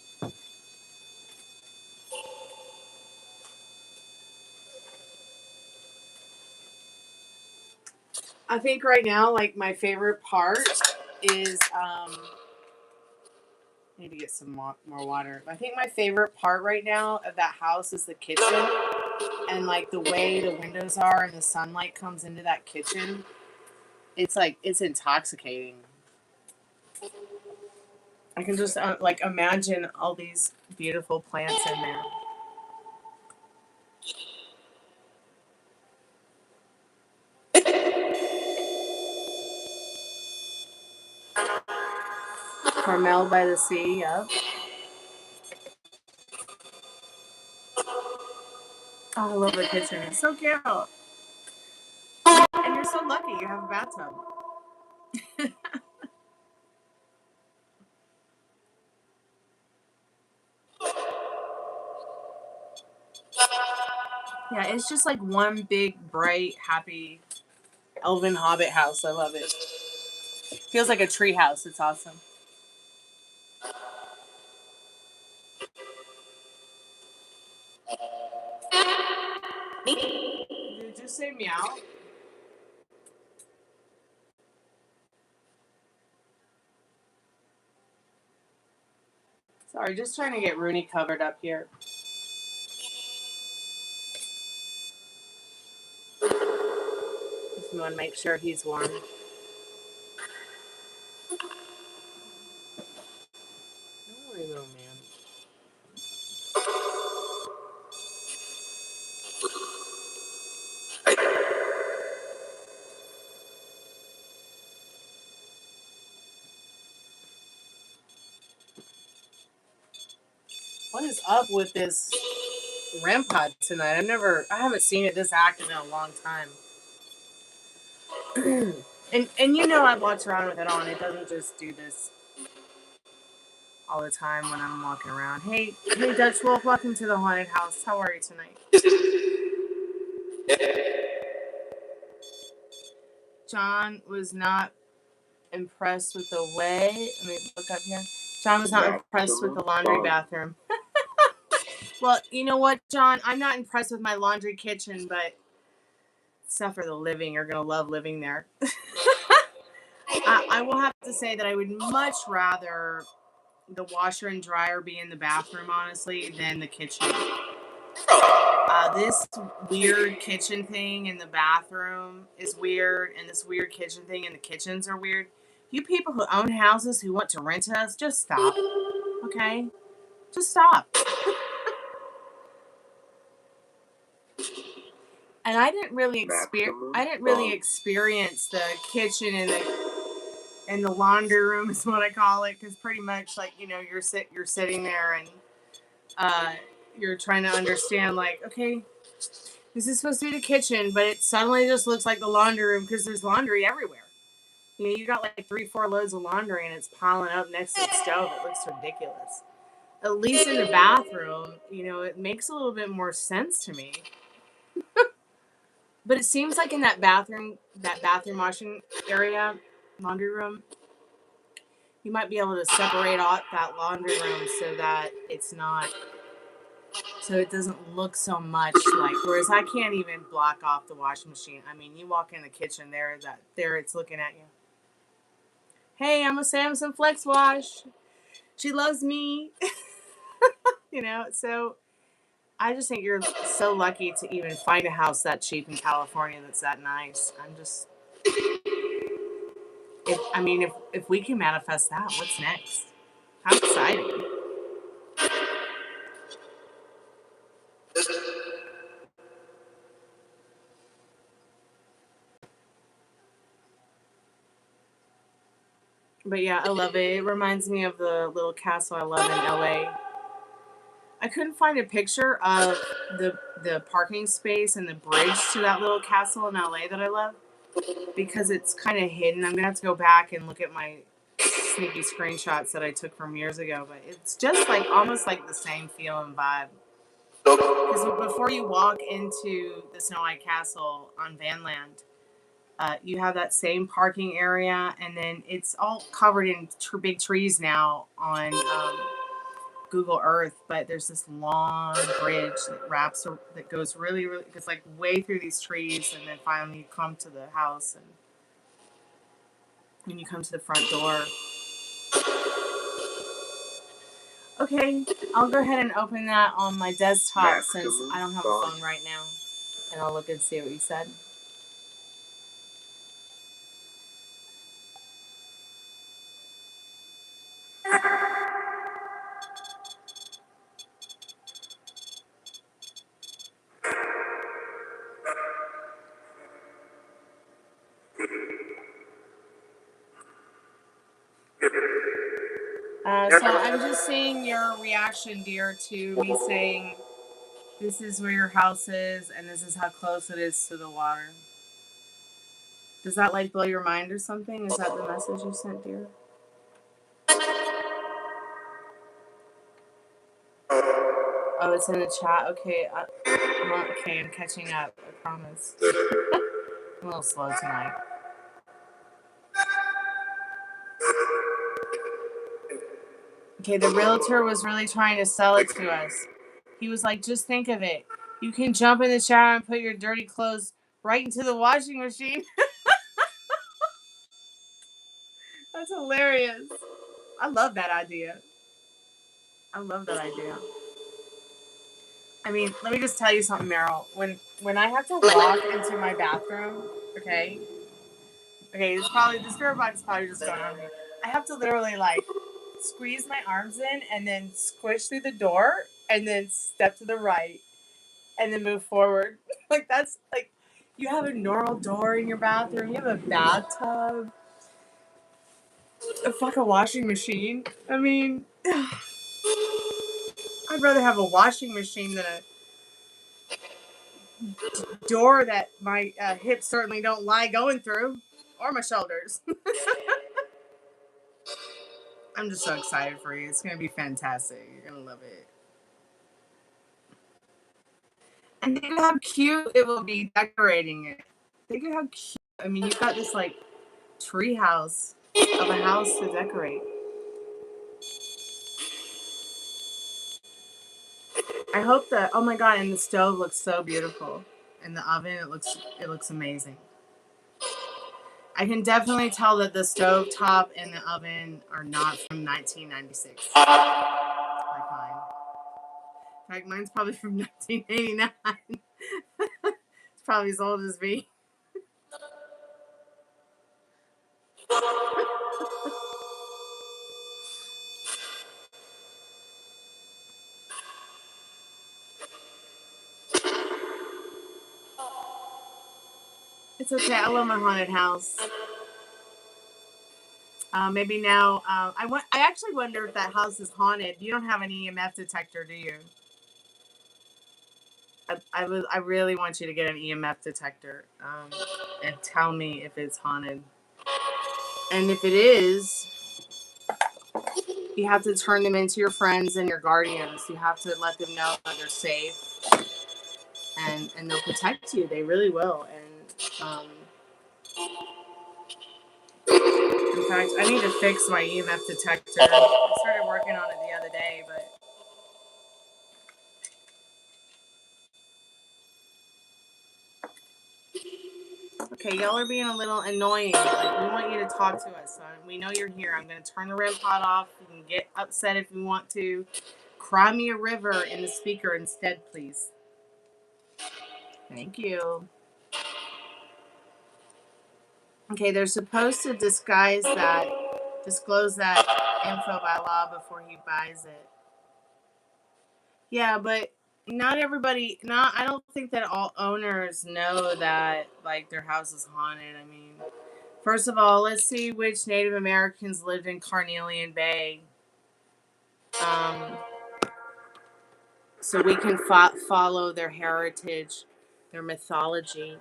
I think right now, like, my favorite part is, I need to get some more water. I think my favorite part right now of that house is the kitchen. And, like, the way the windows are and the sunlight comes into that kitchen. It's, like, it's intoxicating. I can just, like, imagine all these beautiful plants in there. Carmel by the sea, yep. Oh, I love the kitchen. It's so cute. And you're so lucky you have a bathtub. Yeah, it's just like one big, bright, happy elven hobbit house. I love it. Feels like a tree house. It's awesome. Did you just say meow? Sorry, just trying to get Rooney covered up here. Just want to make sure he's warm. Don't worry, little man. What is up with this REM pod tonight? I haven't seen it this active in a long time. and you know I watch around with it on. It doesn't just do this all the time when I'm walking around. Hey, Dutch Wolf, welcome to the haunted house. How are you tonight? John was not impressed with the way. Let me look up here. John was not impressed with the laundry bathroom. Well, you know what, John? I'm not impressed with my laundry kitchen, but suffer the living. You're going to love living there. I will have to say that I would much rather the washer and dryer be in the bathroom, honestly, than the kitchen. This weird kitchen thing in the bathroom is weird, and this weird kitchen thing in the kitchens are weird. You people who own houses who want to rent us, just stop. Okay? Just stop. And I didn't really experience the kitchen and the laundry room is what I call it, because pretty much, like, you know, you're sitting there and you're trying to understand, like, okay, this is supposed to be the kitchen, but it suddenly just looks like the laundry room because there's laundry everywhere. You know, you got like 3-4 loads of laundry and it's piling up next to the stove. It looks ridiculous. At least in the bathroom, you know, it makes a little bit more sense to me. But it seems like in that bathroom washing area, laundry room, you might be able to separate out that laundry room so that so it doesn't look so much like, whereas I can't even block off the washing machine. I mean, you walk in the kitchen there it's looking at you. Hey, I'm a Samsung Flex Wash. She loves me. You know, so I just think you're so lucky to even find a house that cheap in California that's that nice. If we can manifest that, what's next? How exciting. But yeah, I love it. It reminds me of the little castle I love in LA. I couldn't find a picture of the parking space and the bridge to that little castle in LA that I love because it's kind of hidden. I'm gonna have to go back and look at my sneaky screenshots that I took from years ago, but it's just like almost like the same feel and vibe. Because before you walk into the Snow White Castle on Vanland, you have that same parking area, and then it's all covered in big trees now on Google Earth. But there's this long bridge that goes really, really, it's like way through these trees, and then finally you come to the house, and when you come to the front door. Okay, I'll go ahead and open that on my desktop since I don't have a phone right now, and I'll look and see what you said. So I'm just seeing your reaction, dear, to me saying this is where your house is and this is how close it is to the water. Does that like blow your mind or something? Is that the message you sent, dear? Oh, it's in the chat. Okay. Okay, I'm catching up. I promise. I'm a little slow tonight. Okay, the realtor was really trying to sell it to us. He was like, just think of it. You can jump in the shower and put your dirty clothes right into the washing machine. That's hilarious. I love that idea. I love that idea. I mean, let me just tell you something, Meryl. When I have to walk into my bathroom, okay, this spirit box is probably just going on me. I have to literally like squeeze my arms in and then squish through the door and then step to the right and then move forward. Like that's like you have a normal door in your bathroom. You have a bathtub, a fucking washing machine. I mean, I'd rather have a washing machine than a door that my hips certainly don't lie going through, or my shoulders. I'm just so excited for you. It's going to be fantastic. You're going to love it. And think of how cute it will be decorating it. Think of how cute. I mean, you've got this like tree house of a house to decorate. I hope that, oh my God, and the stove looks so beautiful. And the oven, it looks amazing. I can definitely tell that the stove top and the oven are not from 1996. Like mine. In fact, mine's probably from 1989. It's probably as old as me. It's okay. I love my haunted house. Maybe now. I actually wonder if that house is haunted. You don't have an EMF detector, do you? I really want you to get an EMF detector and tell me if it's haunted. And if it is, you have to turn them into your friends and your guardians. You have to let them know that they're safe, and they'll protect you. They really will. And in fact, I need to fix my EMF detector. I started working on it the other day, but okay, y'all are being a little annoying. Like, we want you to talk to us. So we know you're here. I'm going to turn the REM pod off. You can get upset if you want to. Cry me a river in the speaker instead, please. Thank you. Okay, they're supposed to disclose that info by law before he buys it. Yeah, but not everybody, I don't think that all owners know that, like, their house is haunted. I mean, First of all, let's see which Native Americans lived in Carnelian Bay. So we can follow their heritage, their mythology,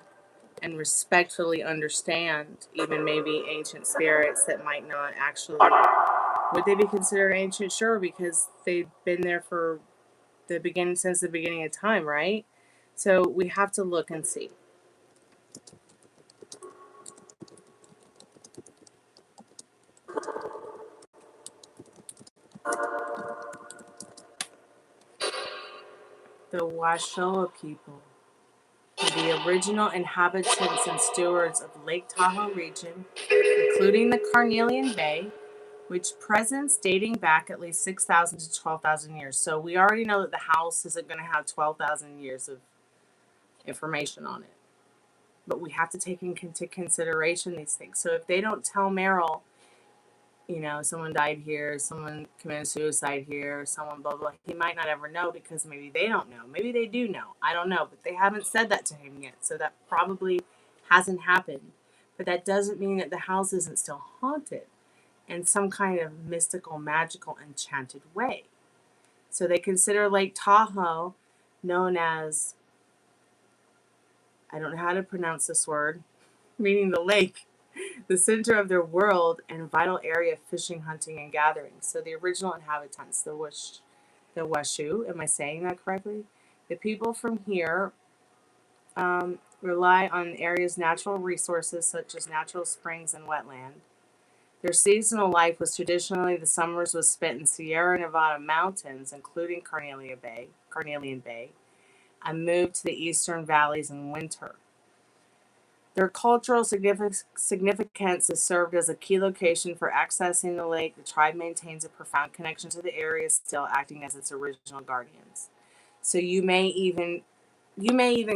and respectfully understand even maybe ancient spirits that might not actually. Would they be considered ancient? Sure, because they've been there for since the beginning of time, right? So we have to look and see. The Washoe people were the original inhabitants and stewards of Lake Tahoe region, including the Carnelian Bay, which presents dating back at least 6,000 to 12,000 years. So we already know that the house isn't going to have 12,000 years of information on it. But we have to take into consideration these things. So if they don't tell Meryl, you know, someone died here, someone committed suicide here, someone blah, blah, he might not ever know because maybe they don't know. Maybe they do know. I don't know. But they haven't said that to him yet. So that probably hasn't happened. But that doesn't mean that the house isn't still haunted in some kind of mystical, magical, enchanted way. So they consider Lake Tahoe known as, I don't know how to pronounce this word, meaning the lake, the center of their world and vital area of fishing, hunting, and gathering. So the original inhabitants, the Washoe, am I saying that correctly? The people from here rely on the area's natural resources such as natural springs and wetland. Their seasonal life was traditionally the summers was spent in Sierra Nevada mountains, including Carnelian Bay, and moved to the eastern valleys in winter. Their cultural significance is served as a key location for accessing the lake. The tribe maintains a profound connection to the area, still acting as its original guardians. So you may even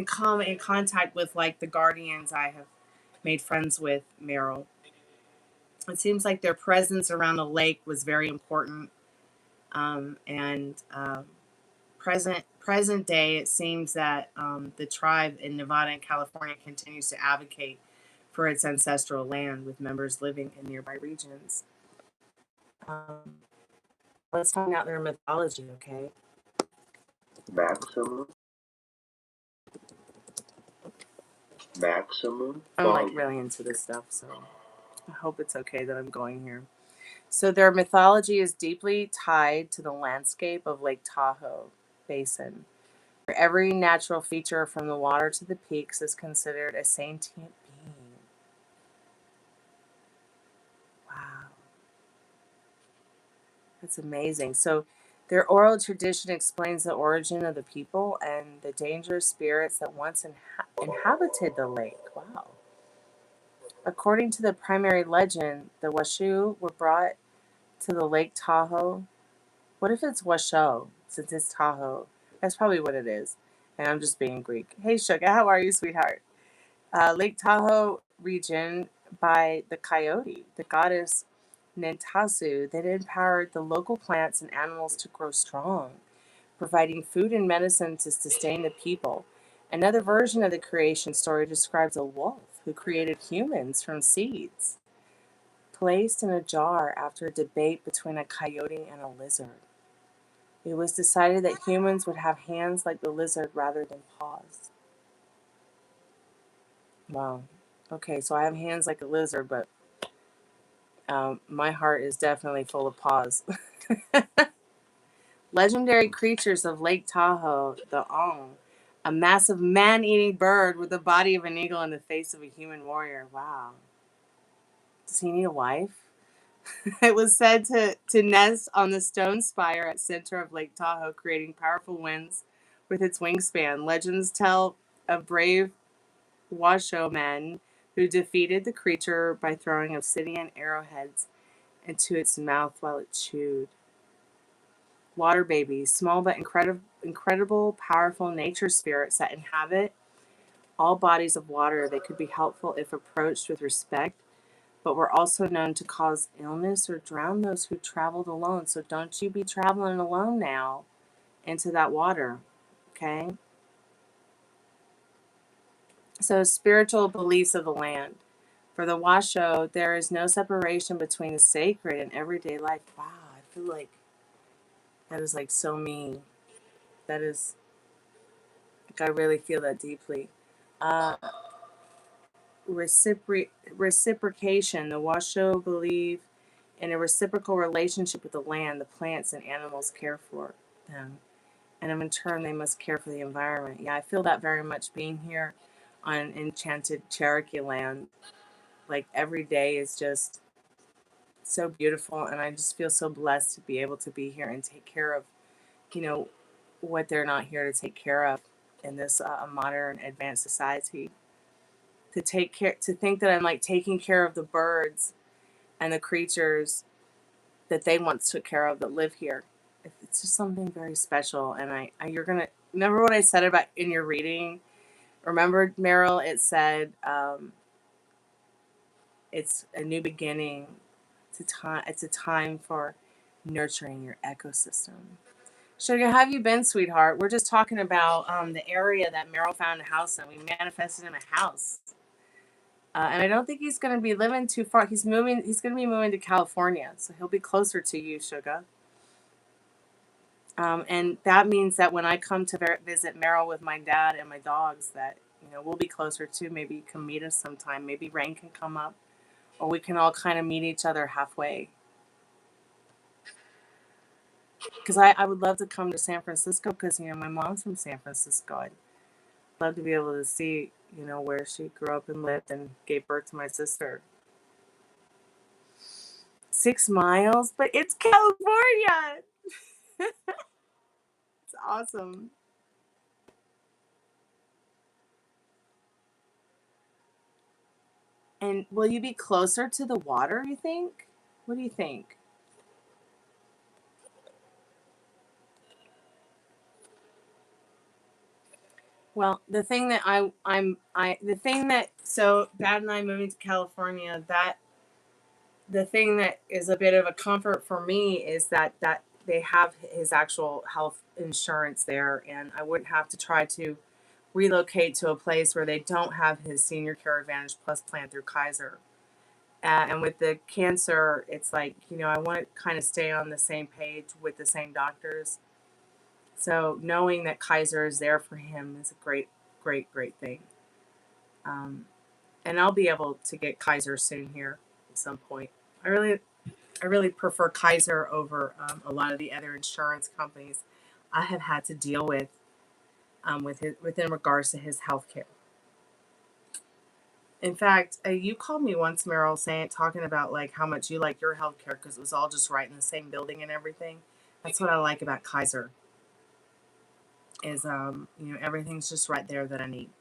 come in contact with like the guardians I have made friends with, Meryl. It seems like their presence around the lake was very important. Present day, it seems that the tribe in Nevada and California continues to advocate for its ancestral land, with members living in nearby regions. Let's find out their mythology, okay?
Maximum.
I'm like really into this stuff, so I hope it's okay that I'm going here. So their mythology is deeply tied to the landscape of Lake Tahoe Basin. Every natural feature from the water to the peaks is considered a sentient being. Wow. That's amazing. So their oral tradition explains the origin of the people and the dangerous spirits that once inhabited the lake. Wow. According to the primary legend, the Washoe were brought to the Lake Tahoe. What if it's Washoe, since it's Tahoe? That's probably what it is. And I'm just being Greek. Hey, Sugar, how are you, sweetheart? Lake Tahoe region by the coyote, the goddess Nintasu, that empowered the local plants and animals to grow strong, providing food and medicine to sustain the people. Another version of the creation story describes a wolf who created humans from seeds, placed in a jar after a debate between a coyote and a lizard. It was decided that humans would have hands like the lizard rather than paws. Wow. Okay, so I have hands like a lizard, but my heart is definitely full of paws. Legendary creatures of Lake Tahoe, the Ong, a massive man-eating bird with the body of an eagle and the face of a human warrior. Wow. Does he need a wife? It was said to nest on the stone spire at center of Lake Tahoe, creating powerful winds with its wingspan. Legends tell of brave Washoe men who defeated the creature by throwing obsidian arrowheads into its mouth while it chewed. Water babies, small but incredible, powerful nature spirits that inhabit all bodies of water. They could be helpful if approached with respect, but were also known to cause illness or drown those who traveled alone. So don't you be traveling alone now into that water, okay? So spiritual beliefs of the land. For the Washo, there is no separation between the sacred and everyday life. Wow, I feel like that is like so me. That is, like, I really feel that deeply. Uh, reciprocation. The Washo believe in a reciprocal relationship with the land, the plants, and animals care for them. And in turn, they must care for the environment. Yeah, I feel that very much being here on enchanted Cherokee land. Like every day is just so beautiful, and I just feel so blessed to be able to be here and take care of, you know, what they're not here to take care of in this modern advanced society. To take care, to think that I'm like taking care of the birds and the creatures that they once took care of that live here. It's just something very special. And you're gonna remember what I said about in your reading. Remember, Meryl, it said it's a new beginning. It's a time for nurturing your ecosystem. Sugar, how have you been, sweetheart? We're just talking about the area that Meryl found a house in. We manifested him a house. And I don't think he's going to be living too far. He's moving. He's going to be moving to California, so he'll be closer to you, Sugar. And that means that when I come to visit Meryl with my dad and my dogs, that we'll be closer too. Maybe you can meet us sometime. Maybe Rain can come up, or we can all kind of meet each other halfway. Because I would love to come to San Francisco because my mom's from San Francisco. I'd love to be able to see where she grew up and lived and gave birth to my sister. 6 miles, but it's California. It's awesome. And will you be closer to the water, you think? What do you think? Well, the thing that so Dad and I moving to California, that the thing that is a bit of a comfort for me is that they have his actual health insurance there, and I wouldn't have to try to relocate to a place where they don't have his Senior Care Advantage Plus plan through Kaiser. And with the cancer, it's like, I want to kind of stay on the same page with the same doctors. So knowing that Kaiser is there for him is a great, great, great thing. And I'll be able to get Kaiser soon here at some point. I really prefer Kaiser over a lot of the other insurance companies I have had to deal with within regards to his health care. In fact, you called me once, Meryl, talking about like how much you like your health care because it was all just right in the same building and everything. That's what I like about Kaiser. Is everything's just right there that I need.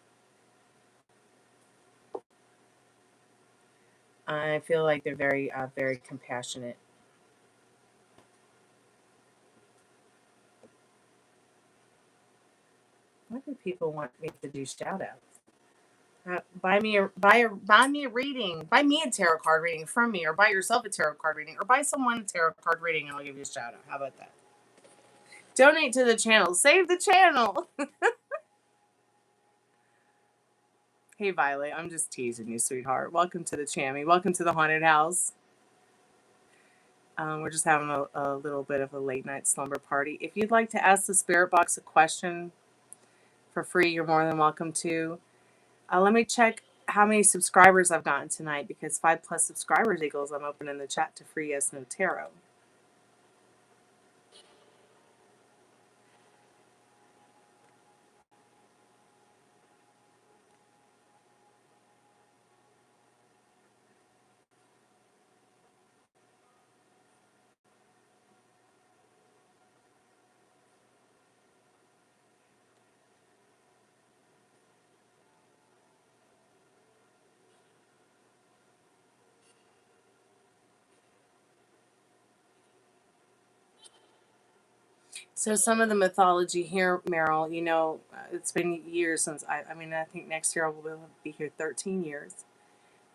I feel like they're very very compassionate. Why do people want me to do shout outs? Buy me a reading. Buy me a tarot card reading from me, or buy yourself a tarot card reading, or buy someone a tarot card reading, and I'll give you a shout out. How about that? Donate to the channel. Save the channel. Hey, Violet, I'm just teasing you, sweetheart. Welcome to the Chammy. Welcome to the haunted house. We're just having a little bit of a late night slumber party. If you'd like to ask the spirit box a question for free, you're more than welcome to. Let me check how many subscribers I've gotten tonight, because 5+ subscribers equals I'm opening the chat to free Yes/No Tarot. So some of the mythology here, Meryl, it's been years since I think next year we'll be here 13 years.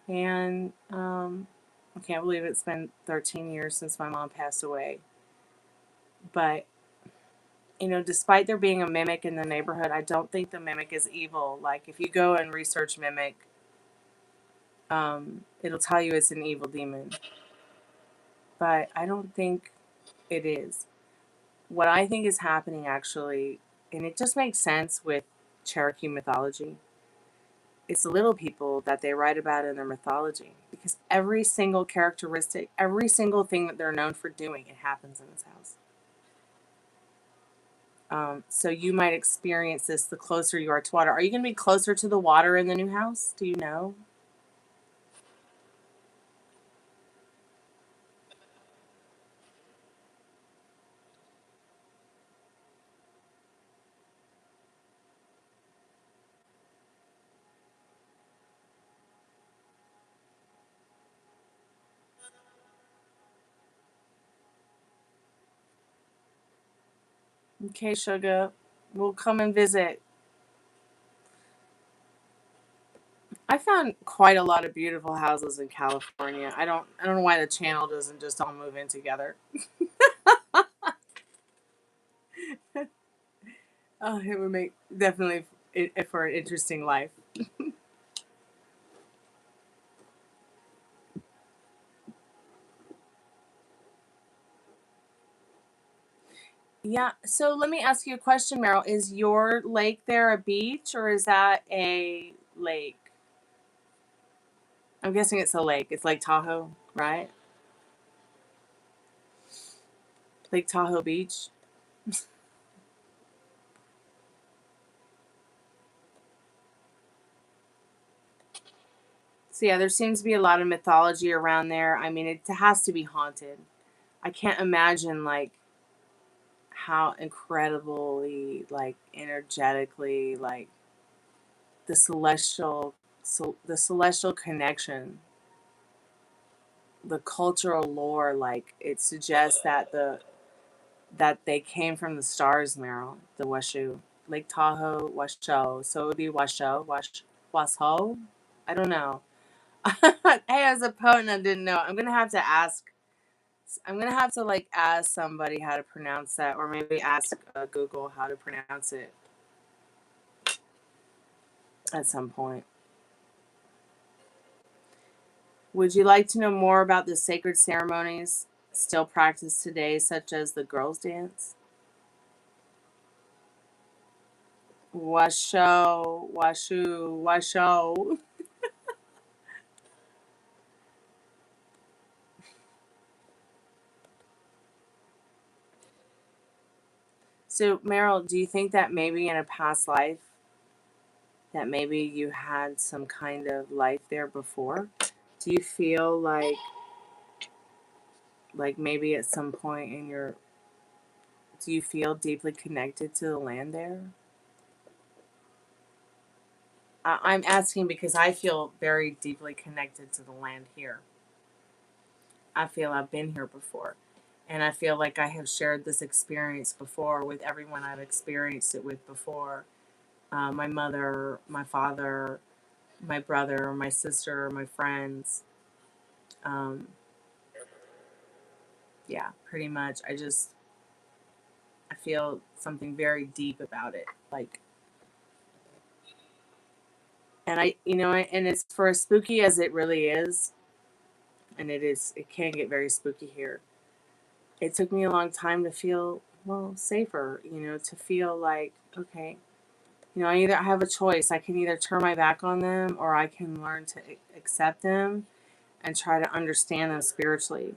And I can't believe it's been 13 years since my mom passed away. But, despite there being a mimic in the neighborhood, I don't think the mimic is evil. Like, if you go and research mimic, it'll tell you it's an evil demon. But I don't think it is. What I think is happening actually, and it just makes sense with Cherokee mythology, it's the little people that they write about in their mythology. Because every single characteristic, every single thing that they're known for doing, it happens in this house. So you might experience this the closer you are to water. Are you going to be closer to the water in the new house? Do you know? Okay, sugar. We'll come and visit. I found quite a lot of beautiful houses in California. I don't know why the channel doesn't just all move in together. Oh, it would make definitely it for an interesting life. Yeah, so let me ask you a question, Meryl. Is your lake there a beach or is that a lake? I'm guessing it's a lake. It's Lake Tahoe, right? Lake Tahoe Beach. So yeah, there seems to be a lot of mythology around there. I mean, it has to be haunted. I can't imagine like how incredibly like energetically like the the celestial connection, the cultural lore, like it suggests that that they came from the stars, Meryl, the Washoe. Lake Tahoe, Washoe. So it would be Washoe? I don't know. Hey, as a poet, I didn't know. I'm gonna have to ask. I'm gonna have to like ask somebody how to pronounce that, or maybe ask Google how to pronounce it at some point. Would you like to know more about the sacred ceremonies still practiced today, such as the girls' dance? Washoe, washu, washoe. So, Meryl, do you think that maybe in a past life, that maybe you had some kind of life there before? Do you feel like maybe at some point in your, do you feel deeply connected to the land there? I'm asking because I feel very deeply connected to the land here. I feel I've been here before. And I feel like I have shared this experience before with everyone I've experienced it with before. My mother, my father, my brother, my sister, my friends. Um, yeah, pretty much. I feel something very deep about it. Like, and and it's for as spooky as it really is, and it can get very spooky here. It took me a long time to feel, well, safer, to feel like, okay, I have a choice. I can either turn my back on them or I can learn to accept them and try to understand them spiritually.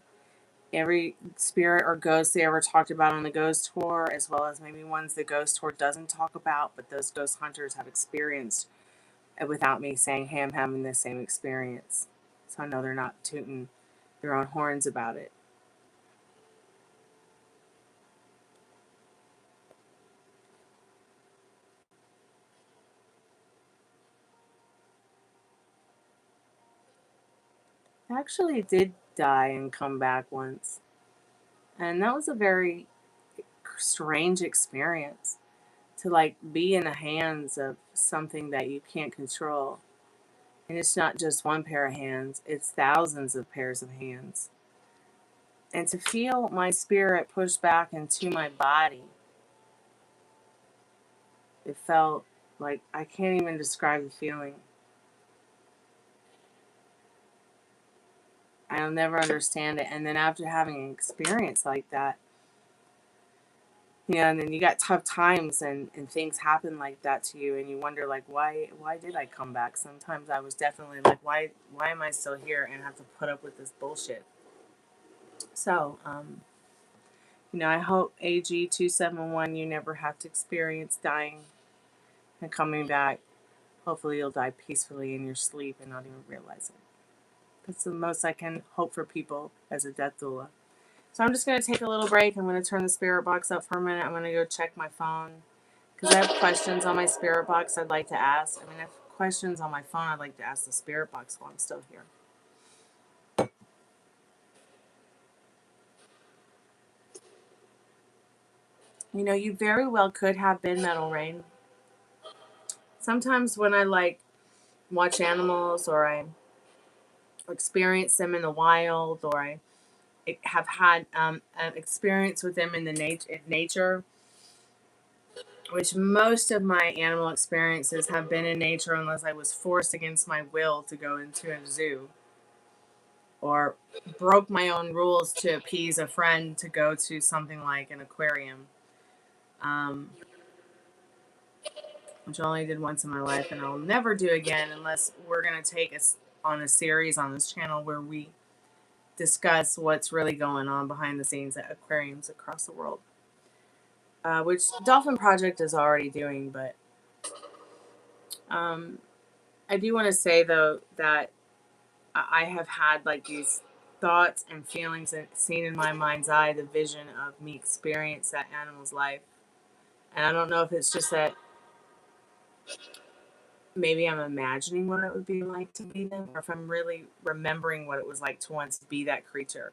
Every spirit or ghost they ever talked about on the ghost tour, as well as maybe ones the ghost tour doesn't talk about, but those ghost hunters have experienced without me saying, hey, I'm having the same experience. So I know they're not tooting their own horns about it. I actually did die and come back once. And that was a very strange experience to like be in the hands of something that you can't control. And it's not just one pair of hands, it's thousands of pairs of hands. And to feel my spirit push back into my body, it felt like I can't even describe the feeling. I'll never understand it. And then after having an experience like that, and then you got tough times and things happen like that to you, and you wonder, like, why did I come back? Sometimes I was definitely like, why am I still here and have to put up with this bullshit? So, I hope AG271, you never have to experience dying and coming back. Hopefully you'll die peacefully in your sleep and not even realize it. That's the most I can hope for people as a death doula. So I'm just going to take a little break. I'm going to turn the spirit box up for a minute. I'm going to go check my phone because I have questions on my spirit box I'd like to ask. I have questions on my phone I'd like to ask the spirit box while I'm still here. You very well could have been Metal Rain. Sometimes when I watch animals, or I experience them in the wild, or I have had an experience with them in nature, which most of my animal experiences have been in nature unless I was forced against my will to go into a zoo, or broke my own rules to appease a friend to go to something like an aquarium, which I only did once in my life, and I'll never do again unless we're going to take us on a series on this channel where we discuss what's really going on behind the scenes at aquariums across the world, which Dolphin Project is already doing. But I do want to say, though, that I have had these thoughts and feelings and seen in my mind's eye the vision of me experience that animal's life. And I don't know if it's just that maybe I'm imagining what it would be like to be them, or if I'm really remembering what it was like to once be that creature.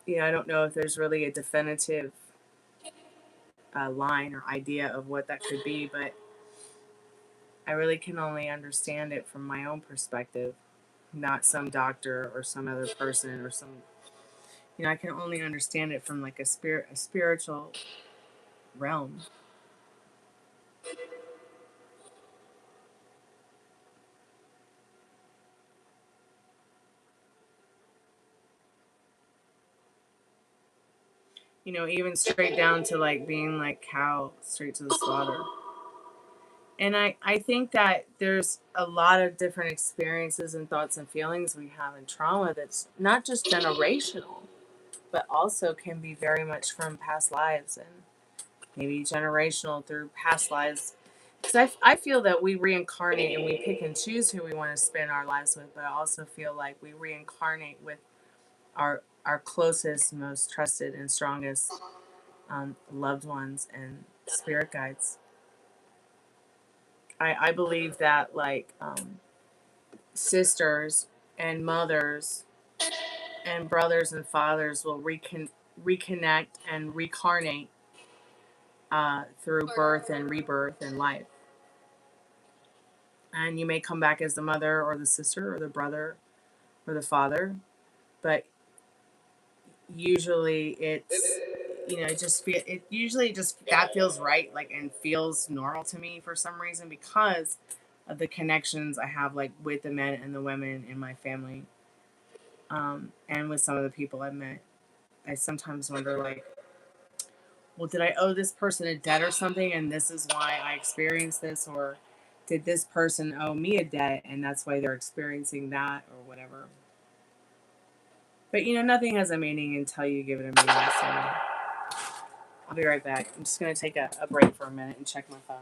I don't know if there's really a definitive line or idea of what that could be, but I really can only understand it from my own perspective, not some doctor or some other person or some. I can only understand it from a spiritual realm. Even straight down to being like cow, straight to the slaughter. And I think that there's a lot of different experiences and thoughts and feelings we have in trauma that's not just generational, but also can be very much from past lives, and maybe generational through past lives. Because I feel that we reincarnate and we pick and choose who we want to spend our lives with, but I also feel like we reincarnate with our closest, most trusted, and strongest loved ones and spirit guides. I believe that sisters and mothers and brothers and fathers will reconnect and reincarnate through birth and rebirth and life. And you may come back as the mother or the sister or the brother or the father, but usually it's that feels right, and feels normal to me for some reason, because of the connections I have with the men and the women in my family, and with some of the people I've met. I sometimes wonder, well, did I owe this person a debt or something, and this is why I experienced this, or did this person owe me a debt and that's why they're experiencing that, or whatever. But nothing has a meaning until you give it a meaning. So I'll be right back. I'm just going to take a break for a minute and check my phone.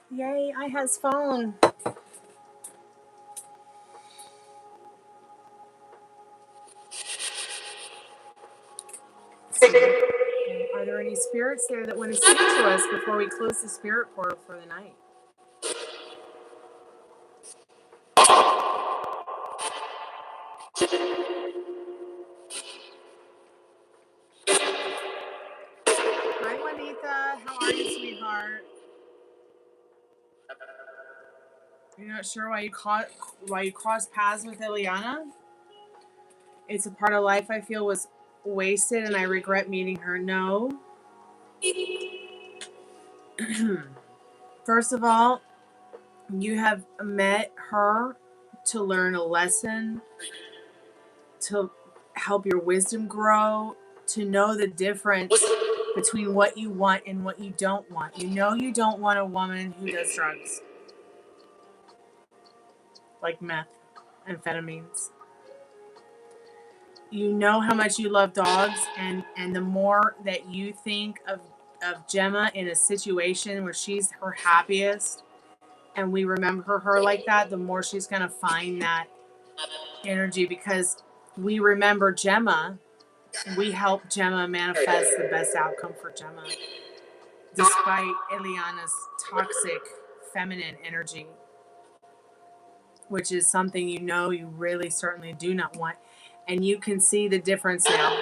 Yay, I has phone. Are there any spirits there that want to speak to us before we close the spirit portal for the night? Hi, Juanita. How are you, sweetheart? You're not sure why you crossed paths with Ileana? It's a part of life I feel was wasted and I regret meeting her. No. First of all, you have met her to learn a lesson, to help your wisdom grow, to know the difference between what you want and what you don't want. You know you don't want a woman who does drugs, like meth, amphetamines. You know how much you love dogs, and the more that you think of Gemma in a situation where she's her happiest, and we remember her like that, the more she's going to find that energy, because we remember Gemma. We help Gemma manifest the best outcome for Gemma, despite Ileana's toxic feminine energy, which is something you know you really certainly do not want. And you can see the difference now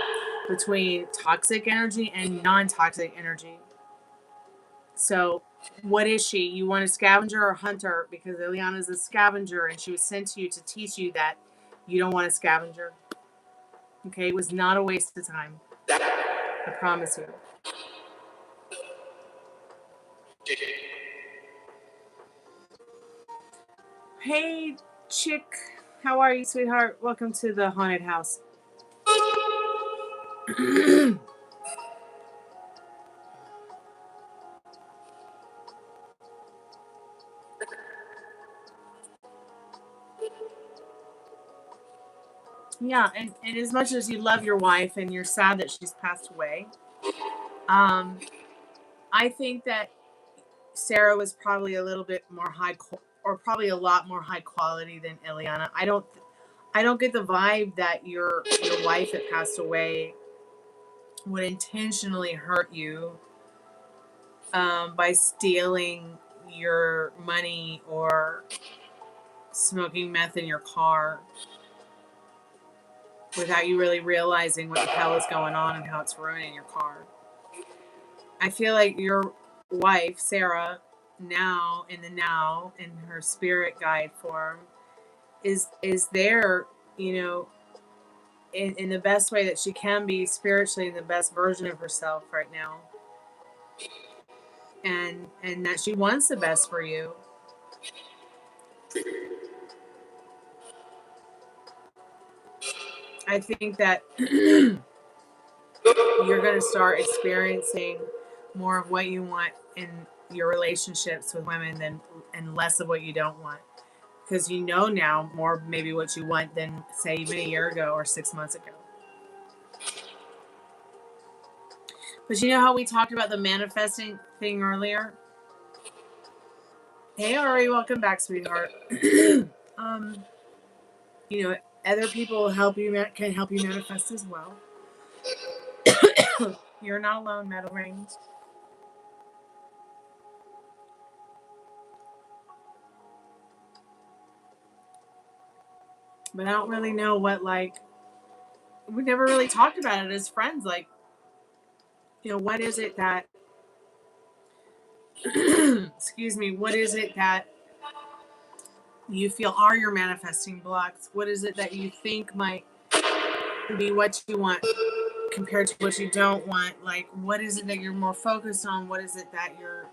between toxic energy and non-toxic energy. So what is she? You want a scavenger or hunter? Because Ileana's a scavenger, and she was sent to you to teach you that you don't want a scavenger. Okay, it was not a waste of time. I promise you. Hey, chick. How are you, sweetheart? Welcome to the haunted house. Yeah, and as much as you love your wife and you're sad that she's passed away, I think that Sarah was probably a little bit more or probably a lot more high quality than Ileana. I don't get the vibe that your wife that passed away would intentionally hurt you by stealing your money or smoking meth in your car without you really realizing what the hell is going on and how it's ruining your car. I feel like your wife, Sarah, in her spirit guide form, is there, in the best way that she can be spiritually, in the best version of herself right now. And that she wants the best for you. I think that you're going to start experiencing more of what you want your relationships with women than and less of what you don't want. Because you know now more maybe what you want than say even a year ago or 6 months ago. But you know how we talked about the manifesting thing earlier? Hey, Ari, welcome back, sweetheart. You know, other people can help you manifest as well. You're not alone, Metal Ring. But I don't really know what, like, we never really talked about it as friends. Like, you know, what is it that, excuse me, what is it that you feel are your manifesting blocks? What is it that you think might be what you want compared to what you don't want? Like, what is it that you're more focused on? What is it that you're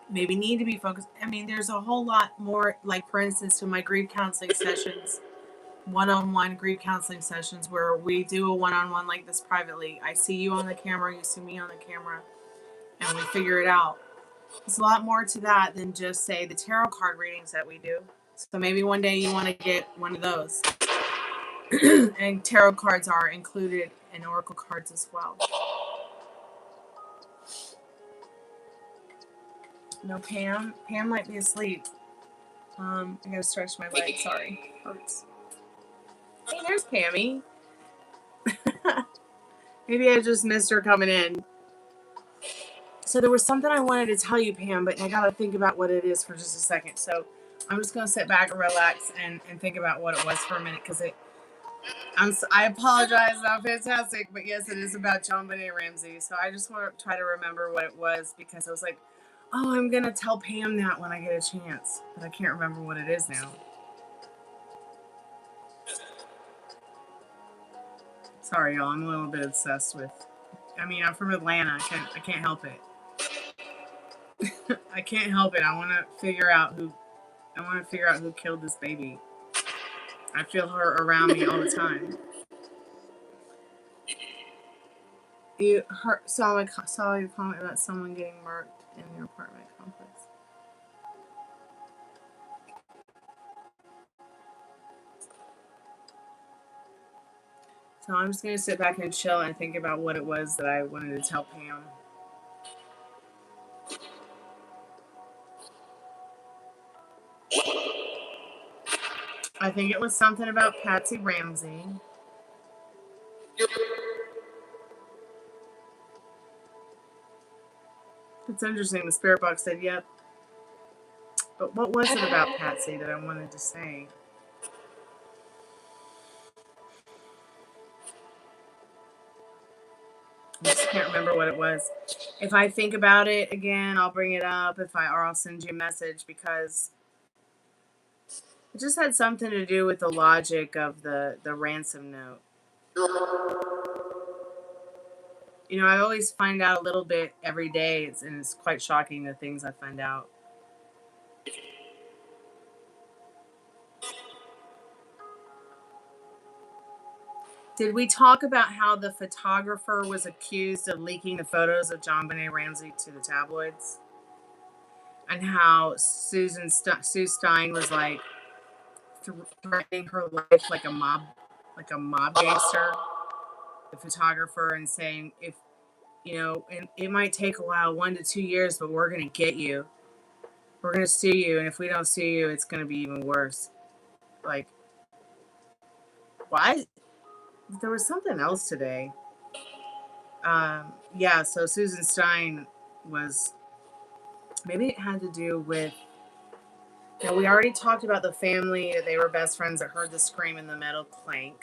maybe need to be focused? I mean, there's a whole lot more, like, for instance, to my grief counseling sessions, one-on-one grief counseling sessions where we do a one-on-one like this privately. I see you on the camera, you see me on the camera, and we figure it out. There's a lot more to that than just, say, the tarot card readings that we do. So maybe one day you want to get one of those. And tarot cards are included in oracle cards as well. No, Pam. Pam might be asleep. I gotta stretch my leg. Sorry, hurts. Hey, there's Pammy. Maybe I just missed her coming in. So there was something I wanted to tell you, Pam, but I gotta think about what it is for just a second. So I'm just gonna sit back and relax and think about what it was for a minute, because I apologize, not fantastic, but yes, it is about JonBenet Ramsey. So I just want to try to remember what it was, because I was like, oh, I'm going to tell Pam that when I get a chance. But I can't remember what it is now. Sorry, y'all. I'm a little bit obsessed with... I mean, I'm from Atlanta. I can't help it. I can't help it. I want to figure out who killed this baby. I feel her around me all the time. Saw your comment about someone getting murked in your apartment complex. So I'm just going to sit back and chill and think about what it was that I wanted to tell Pam. I think it was something about Patsy Ramsey. It's interesting. The spirit box said, yep. But what was it about Patsy that I wanted to say? I just can't remember what it was. If I think about it again, I'll bring it up. Or I'll send you a message, because it just had something to do with the logic of the ransom note. You know, I always find out a little bit every day, and it's quite shocking the things I find out. Did we talk about how the photographer was accused of leaking the photos of JonBenet Ramsey to the tabloids? And how Sue Stein was like threatening her life like a mob gangster, the photographer, and saying, if you know, and it might take a while, 1 to 2 years, but we're gonna get you. We're gonna sue you, and if we don't sue you, it's gonna be even worse. Like, why? There was something else today. Yeah, so Susan Stein was, maybe it had to do with, you know, we already talked about the family, that they were best friends that heard the scream and the metal clank.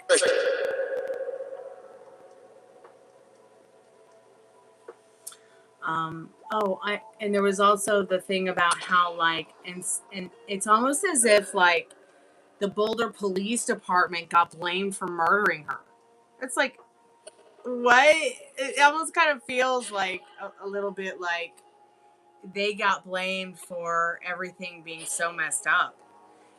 And there was also the thing about how, like, and it's almost as if, like, the Boulder Police Department got blamed for murdering her. It's like, what? It almost kind of feels like a little bit like they got blamed for everything being so messed up.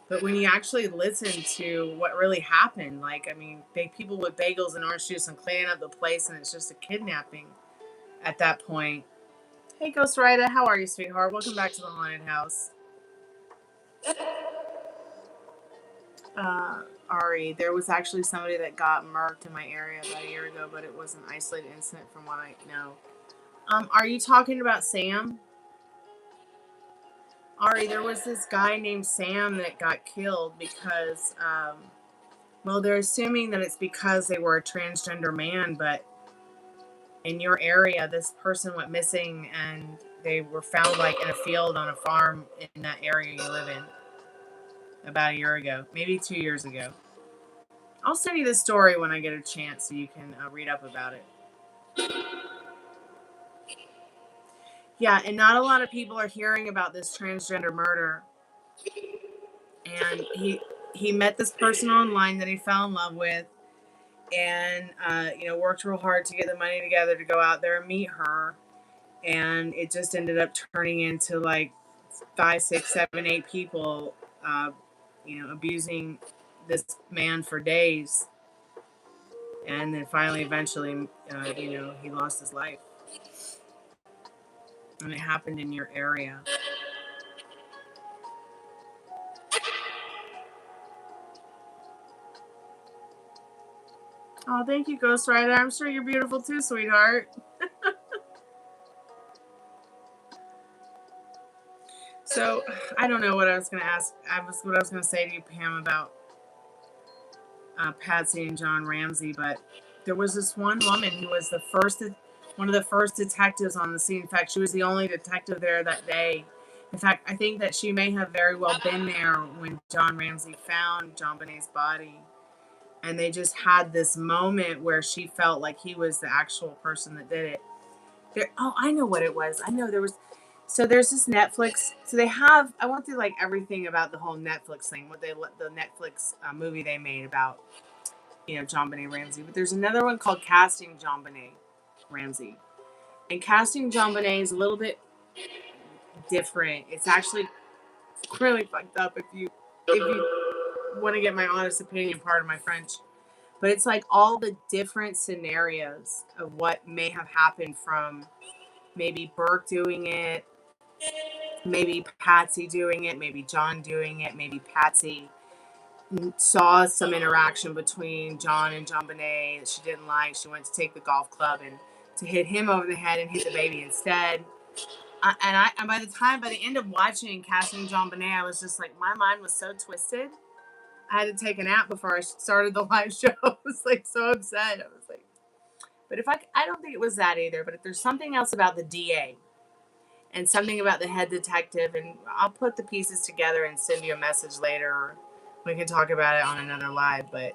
But when you actually listen to what really happened, like, I mean, people with bagels and orange juice and cleaning up the place, and it's just a kidnapping at that point. Hey, Ghost Rider, how are you, sweetheart? Welcome back to the haunted house. Ari, there was actually somebody that got murked in my area about a year ago, but it was an isolated incident from what I know. Are you talking about Sam? Ari, there was this guy named Sam that got killed because, well, they're assuming that it's because they were a transgender man, but in your area, this person went missing and they were found like in a field on a farm in that area you live in about a year ago, maybe 2 years ago. I'll send you the story when I get a chance so you can read up about it. Yeah, and not a lot of people are hearing about this transgender murder. And he met this person online that he fell in love with, and worked real hard to get the money together to go out there and meet her. And it just ended up turning into like 5, 6, 7, 8 people, abusing this man for days. And then finally, eventually, he lost his life. And it happened in your area. Oh, thank you, Ghost Rider. I'm sure you're beautiful too, sweetheart. So, I don't know what I was going to ask. What I was going to say to you, Pam, about Patsy and John Ramsey, but there was this one woman who was one of the first detectives on the scene. In fact, she was the only detective there that day. In fact, I think that she may have very well been there when John Ramsey found JonBenét's body. And they just had this moment where she felt like he was the actual person that did it. I know what it was. I know there was. So there's this Netflix. So they have. I went through like everything about the whole Netflix thing. The Netflix movie they made about JonBenet Ramsey. But there's another one called Casting JonBenet Ramsey. And Casting JonBenet is a little bit different. It's actually really fucked up if you want to get my honest opinion, pardon my French. But it's like all the different scenarios of what may have happened, from maybe Burke doing it, maybe Patsy doing it, maybe John doing it, maybe Patsy saw some interaction between John and JonBenet that she didn't like. She went to take the golf club and to hit him over the head and hit the baby instead. And by the end of watching Casting JonBenet, I was just like, my mind was so twisted. I had to take a nap before I started the live show. I was like so upset. I was like, but I don't think it was that either. But if there's something else about the DA and something about the head detective, and I'll put the pieces together and send you a message later. We can talk about it on another live. But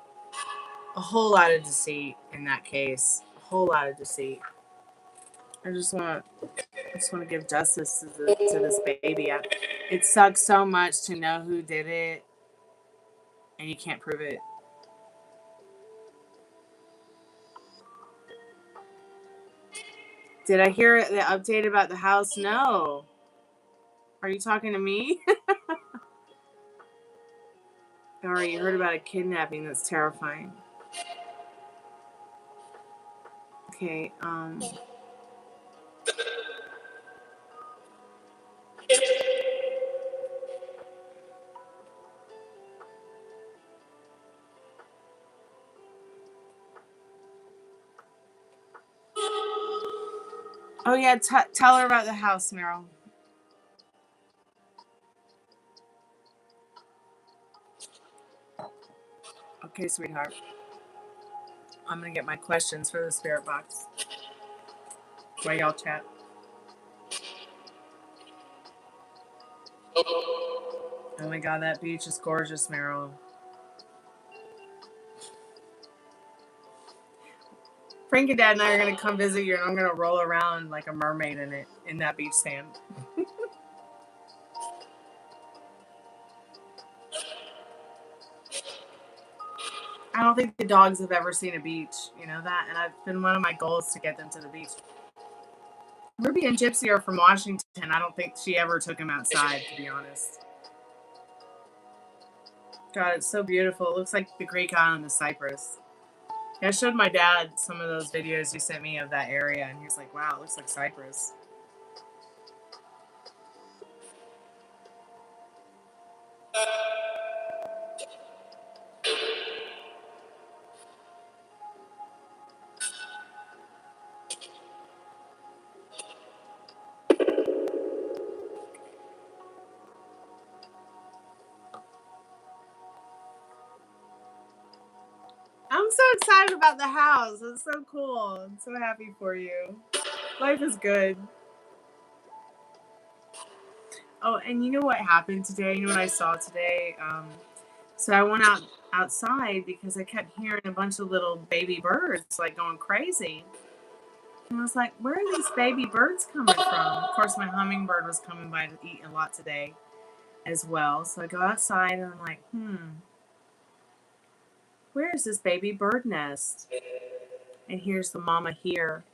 a whole lot of deceit in that case. A whole lot of deceit. I just want to give justice to this baby. It sucks so much to know who did it, and you can't prove it. Did I hear the update about the house? No. Are you talking to me? Or you heard about a kidnapping? That's terrifying. Okay, oh yeah, tell her about the house, Meryl. Okay, sweetheart. I'm gonna get my questions for the spirit box while y'all chat. Oh my god, that beach is gorgeous, Meryl. Frank and Dad and I are gonna come visit you, and I'm gonna roll around like a mermaid in that beach sand. I don't think the dogs have ever seen a beach, you know that, and I've been one of my goals to get them to the beach. Ruby and Gypsy are from Washington. I don't think she ever took him outside, to be honest. God, it's so beautiful. It looks like the Greek island of Cyprus. Yeah, I showed my dad some of those videos you sent me of that area, and he was like, wow, it looks like Cyprus. so excited about the house. It's so cool. I'm so happy for you. Life is good. Oh, and you know what happened today? You know what I saw today? So I went outside because I kept hearing a bunch of little baby birds like going crazy. And I was like, where are these baby birds coming from? Of course, my hummingbird was coming by to eat a lot today as well. So I go outside and I'm like, where is this baby bird nest? And here's the mama here.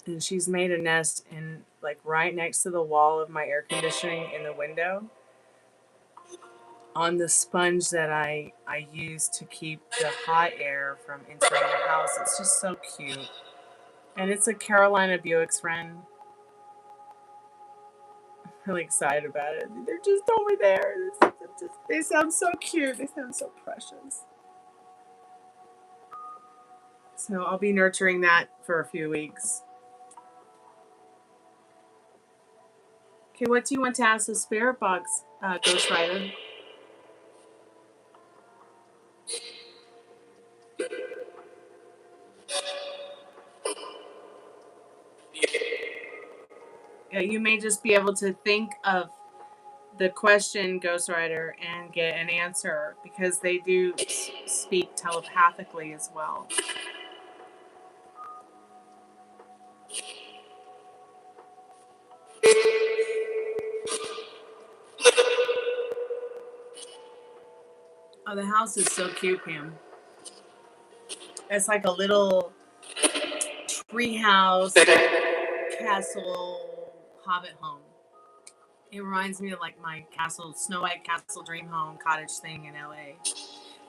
And she's made a nest in like right next to the wall of my air conditioning in the window on the sponge that I use to keep the hot air from entering the house. It's just so cute. And it's a Carolina Buick's friend. I'm really excited about it. They're just over there. They sound so cute. They sound so precious. So I'll be nurturing that for a few weeks. Okay, what do you want to ask the spirit box, Ghost Rider? You may just be able to think of the question, Ghost Rider, and get an answer because they do speak telepathically as well. Oh, the house is so cute, Pam. It's like a little treehouse, castle, hobbit home. It reminds me of like my Snow White Castle Dream Home cottage thing in LA,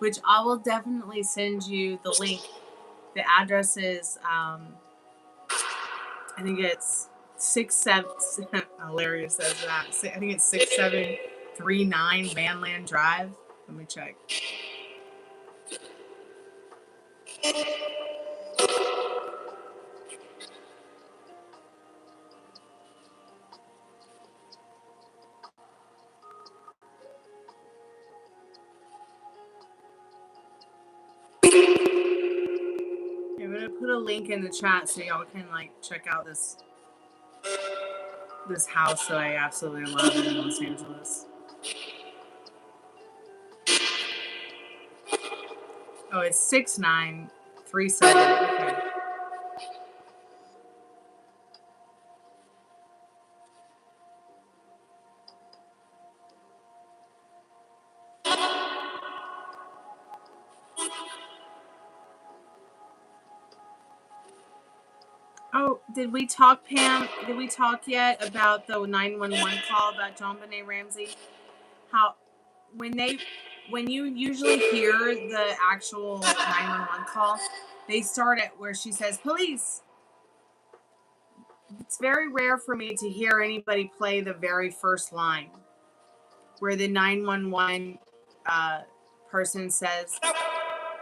which I will definitely send you the link. The address is, I think it's 67. Hilarious says that. I think it's 6739 Vanland Drive. Let me check. I'm gonna put a link in the chat so y'all can like check out this house that I absolutely love in Los Angeles. Oh, it's 6937. Okay. Oh, did we talk, Pam? Did we talk yet about the 911 call about JonBenet Ramsey? How when you usually hear the actual 911 call, they start at where she says police. It's very rare for me to hear anybody play the very first line where the 911 person says,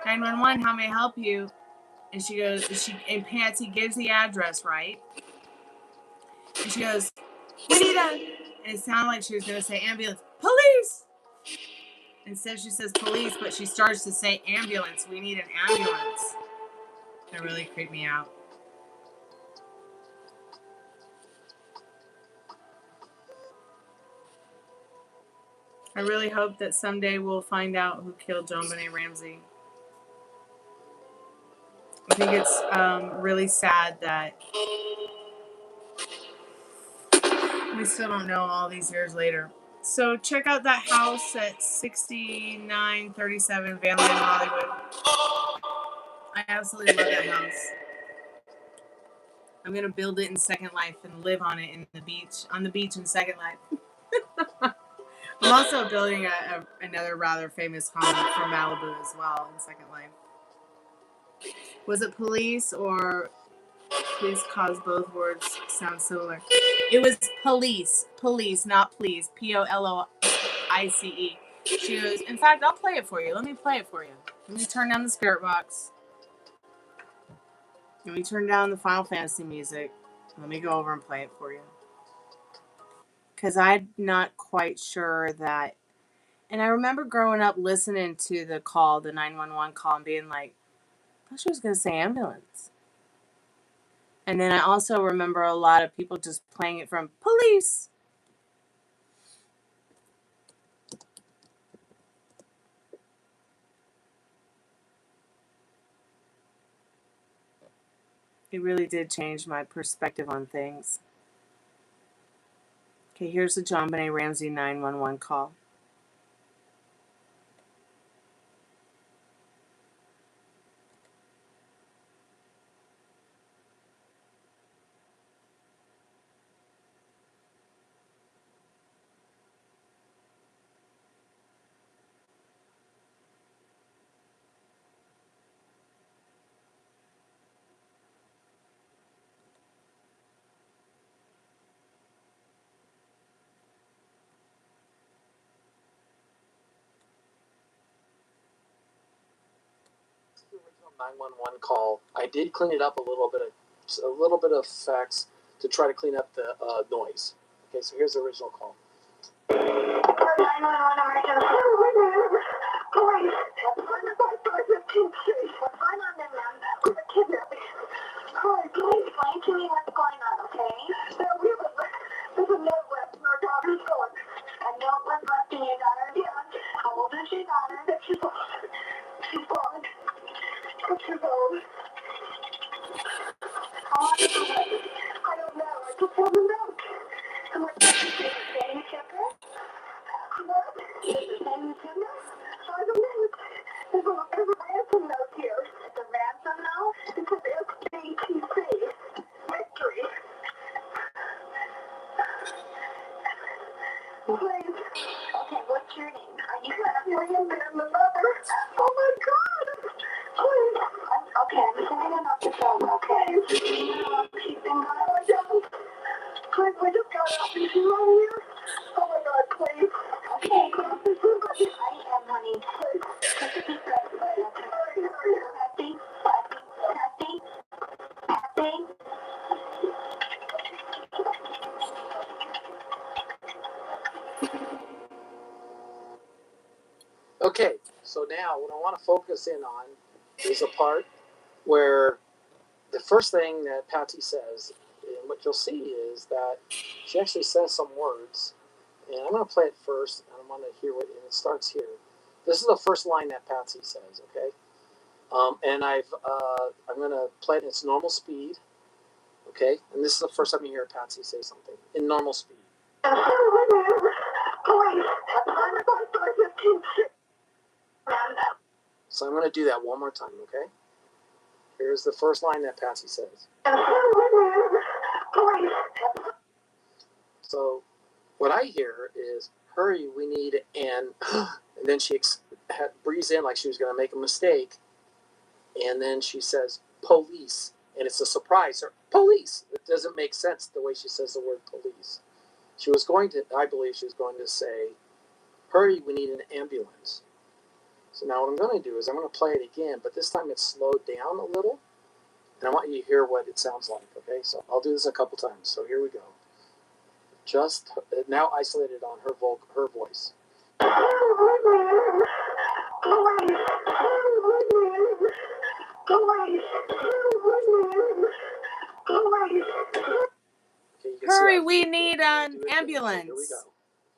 911, how may I help you? And she goes, and Patsy gives the address, right? And she goes, we need and it sounded like she was going to say ambulance. Police! Instead she says police, but she starts to say ambulance. We need an ambulance. That really creeped me out. I really hope that someday we'll find out who killed JonBenet Ramsey. I think it's really sad that we still don't know all these years later. So check out that house at 6937 Van Landen, Hollywood. I absolutely love that house. I'm going to build it in Second Life and live on it on the beach in Second Life. I'm also building another rather famous home from Malibu as well in Second Life. Was it police or please cause both words sound similar? It was police, not please. POLOICE. She goes, in fact, I'll play it for you. Let me play it for you. Let me turn down the spirit box. Let me turn down the Final Fantasy music. Let me go over and play it for you. Because I'm not quite sure that... And I remember growing up listening to the call, the 911 call, and being like, I thought she was going to say ambulance. And then I also remember a lot of people just playing it from police. It really did change my perspective on things. Okay, here's the John Benet Ramsey 911 call.
The original 911 call. I did clean it up a little bit of effects to try to clean up the noise. Okay, so here's the original call.
911 emergency. Police. I'm on them, ma'am. With a kidnapping. Hi, can you explain to me what's going on, okay? There's a note left and our daughter's gone. A note was left and your daughter? Yeah. How old is your daughter? She's gone. What's your phone? How long is it? I don't know. I just have a note. And what did you say? Can you check it? What? Can you check it? I don't know. There's a ransom note here. It's a ransom note? It says SBTC. Victory. Please. Okay, what's your name? Are you William and the mother? Oh my God! Please. Okay, I'm sending off the phone, okay? She's been gone. Oh, I don't. Please, we just got off. Is she on here? Oh my God, please. Okay, I am, honey. Please. Happy.
Okay, so now what I want to focus in on is a part where the first thing that Patsy says, and what you'll see is that she actually says some words, and I'm going to play it first, and I want to hear what, and it starts here. This is the first line that Patsy says, okay? And I'm going to play it in its normal speed, okay? And this is the first time you hear Patsy say something in normal speed. So I'm going to do that one more time, okay? Here's the first line that Patsy says. So what I hear is, hurry, we need an, and then she breathes in like she was going to make a mistake, and then she says, police, and it's a surprise. Her, police! It doesn't make sense the way she says the word police. She was going to, I believe she was going to say, hurry, we need an ambulance. So now what I'm going to do is I'm going to play it again, but this time it's slowed down a little, and I want you to hear what it sounds like, okay? So I'll do this a couple times, so here we go. Just now isolated on her voice. Okay,
Hurry, we need an
ambulance.
ambulance.
Here we go.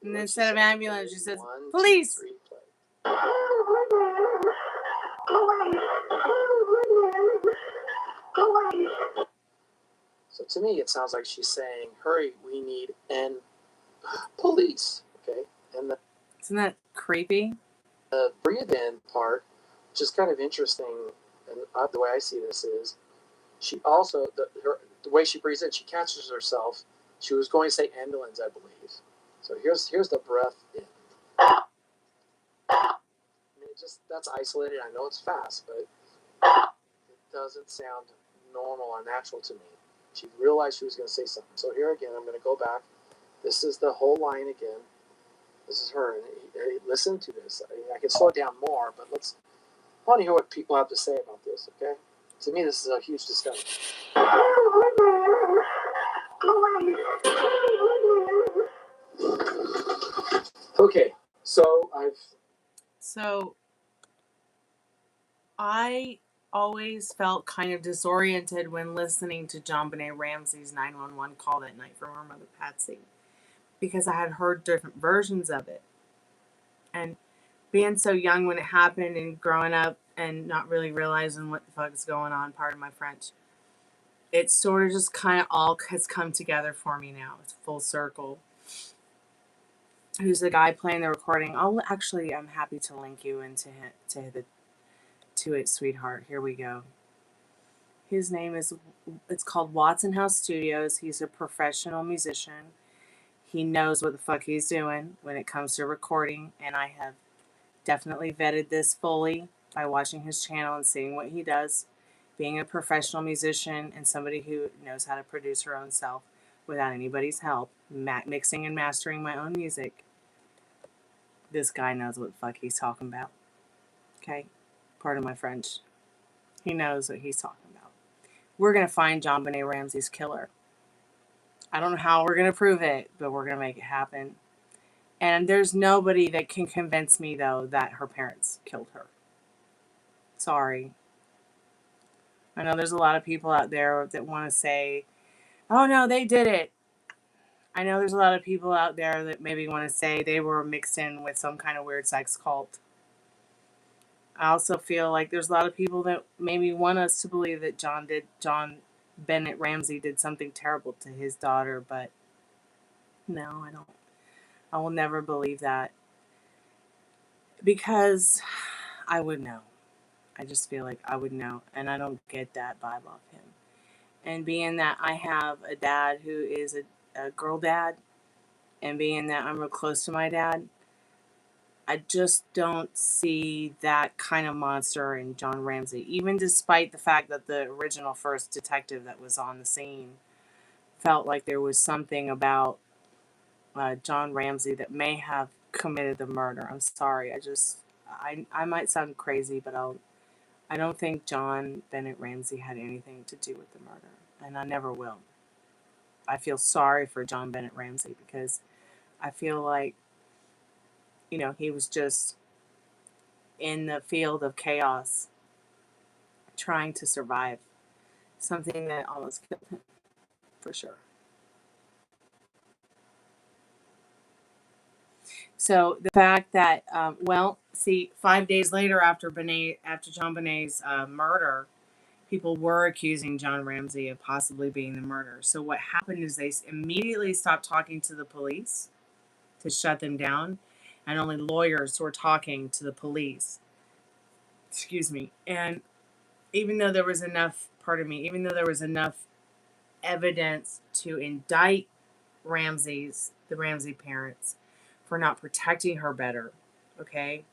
And instead of ambulance, she says,
1,
police.
2, 3, play. So to me, it sounds like she's saying, hurry, we need an police. Okay? And
Isn't that creepy?
the breathe in part, which is kind of interesting, and the way I see this is, she also, the way she breathes in, she catches herself. She was going to say ambulance, I believe. So here's the breath in. I mean, that's isolated. I know it's fast, but it doesn't sound normal or natural to me. She realized she was going to say something. So here again, I'm going to go back. This is the whole line again. This is her. And listen to this. I can slow it down more, but I want to hear what people have to say about this, okay? To me, this is a huge discussion. Okay, So
I always felt kind of disoriented when listening to JonBenet Ramsey's 911 call that night from her mother Patsy, because I had heard different versions of it. And being so young when it happened and growing up and not really realizing what the fuck is going on, pardon my French, it sort of just kind of all has come together for me now. It's full circle. Who's the guy playing the recording? I'm happy to link you into it, sweetheart. Here we go. His name it's called Watson House Studios. He's a professional musician. He knows what the fuck he's doing when it comes to recording, and I have definitely vetted this fully by watching his channel and seeing what he does. Being a professional musician and somebody who knows how to produce her own self without anybody's help, mixing and mastering my own music, this guy knows what the fuck he's talking about. Okay? Pardon my French. He knows what he's talking about. We're going to find JonBenet Ramsey's killer. I don't know how we're going to prove it, but we're going to make it happen. And there's nobody that can convince me, though, that her parents killed her. Sorry. I know there's a lot of people out there that want to say, oh, no, they did it. I know there's a lot of people out there that maybe want to say they were mixed in with some kind of weird sex cult. I also feel like there's a lot of people that maybe want us to believe that John Bennett Ramsey did something terrible to his daughter, but no, I don't. I will never believe that, because I would know. I just feel like I would know, and I don't get that vibe off him. And being that I have a dad who is a girl dad, and being that I'm real close to my dad, I just don't see that kind of monster in John Ramsey, even despite the fact that the original first detective that was on the scene felt like there was something about John Ramsey that may have committed the murder. I'm sorry. I might sound crazy, but I don't think John Bennett Ramsey had anything to do with the murder, and I never will. I feel sorry for John Bennett Ramsey because I feel like, he was just in the field of chaos trying to survive something that almost killed him, for sure. So the fact that, 5 days later after John Benet's murder, people were accusing John Ramsey of possibly being the murderer. So what happened is they immediately stopped talking to the police to shut them down, and only lawyers were talking to the police. Excuse me. And even though there was enough evidence to indict the Ramsey parents for not protecting her better, okay,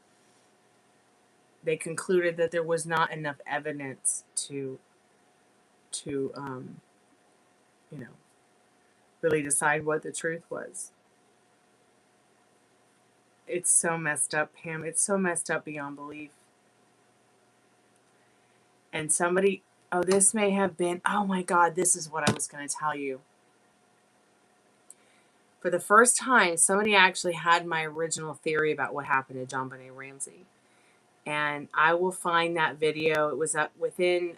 they concluded that there was not enough evidence to really decide what the truth was. It's so messed up, Pam. It's so messed up beyond belief. And this may have been, oh my God, this is what I was going to tell you. For the first time, somebody actually had my original theory about what happened to JonBenet Ramsey. And I will find that video. It was up within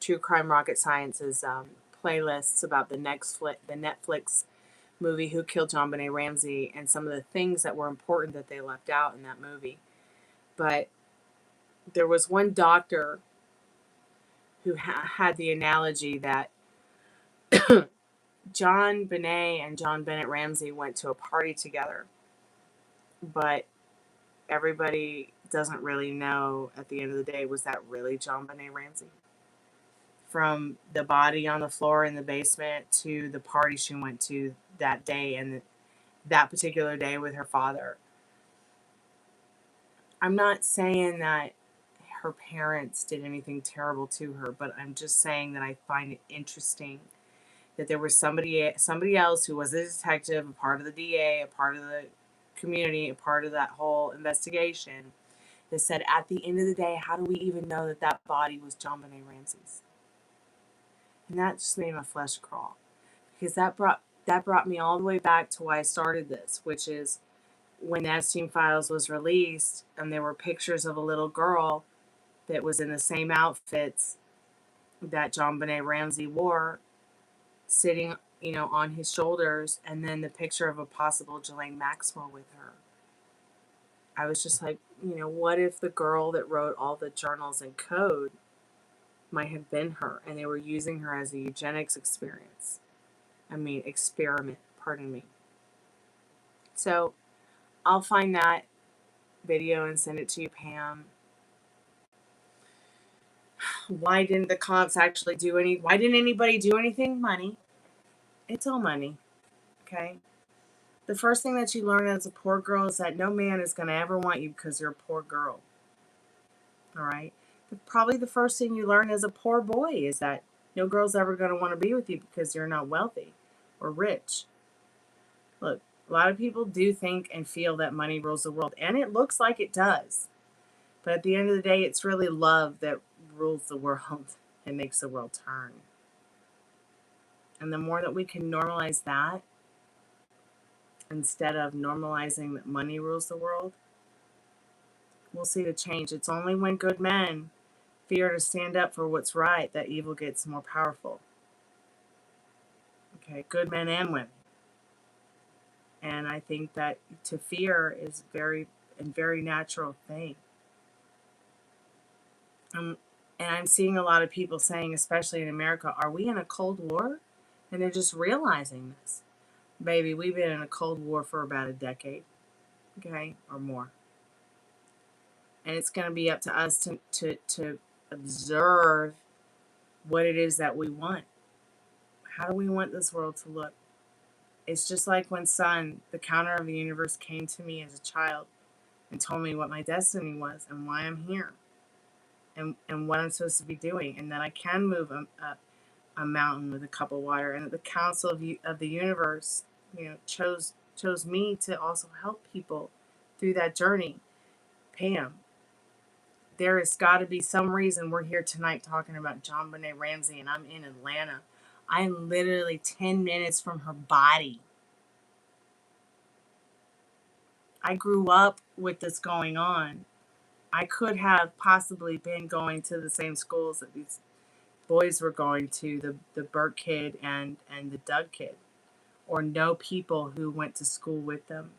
True Crime Rocket Science's playlists about the Netflix movie Who Killed JonBenet Ramsey, and some of the things that were important that they left out in that movie. But there was one doctor who had the analogy that John Benet and John Bennett Ramsey went to a party together, but everybody doesn't really know at the end of the day, was that really John Benet Ramsey? From the body on the floor in the basement to the party she went to that day and that particular day with her father. I'm not saying that her parents did anything terrible to her, but I'm just saying that I find it interesting that there was somebody else who was a detective, a part of the DA, a part of the community, a part of that whole investigation, that said, at the end of the day, how do we even know that body was JonBenet Ramsey's? And that just made my flesh crawl, because that brought me all the way back to why I started this, which is when the Epstein Files was released, and there were pictures of a little girl that was in the same outfits that JonBenet Ramsey wore, sitting, you know, on his shoulders, and then the picture of a possible Ghislaine Maxwell with her. I was just like, you know, what if the girl that wrote all the journals and code might have been her, and they were using her as a eugenics experiment, pardon me. So I'll find that video and send it to you, Pam. Why didn't the cops actually why didn't anybody do anything? Money. It's all money. Okay? The first thing that you learn as a poor girl is that no man is going to ever want you because you're a poor girl. All right? Probably the first thing you learn as a poor boy is that no girl's ever going to want to be with you because you're not wealthy or rich. Look, a lot of people do think and feel that money rules the world, and it looks like it does. But at the end of the day, it's really love that rules the world and makes the world turn. And the more that we can normalize that, instead of normalizing that money rules the world, we'll see the change. It's only when good men fear to stand up for what's right that evil gets more powerful. Okay, good men and women. And I think that to fear is a very natural thing. And I'm seeing a lot of people saying, especially in America, are we in a Cold War? And they're just realizing this. Baby, we've been in a Cold War for about a decade, okay, or more. And it's going to be up to us to observe what it is that we want. How do we want this world to look? It's just like when Sun, the counter of the universe, came to me as a child and told me what my destiny was and why I'm here and what I'm supposed to be doing, and that I can move a mountain with a cup of water, and that the council of the universe, you know, chose me to also help people through that journey. Pam, there has got to be some reason we're here tonight talking about JonBenet Ramsey, and I'm in Atlanta. I'm literally 10 minutes from her body. I grew up with this going on. I could have possibly been going to the same schools that these boys were going to, the Burke kid and the Doug kid, or know people who went to school with them.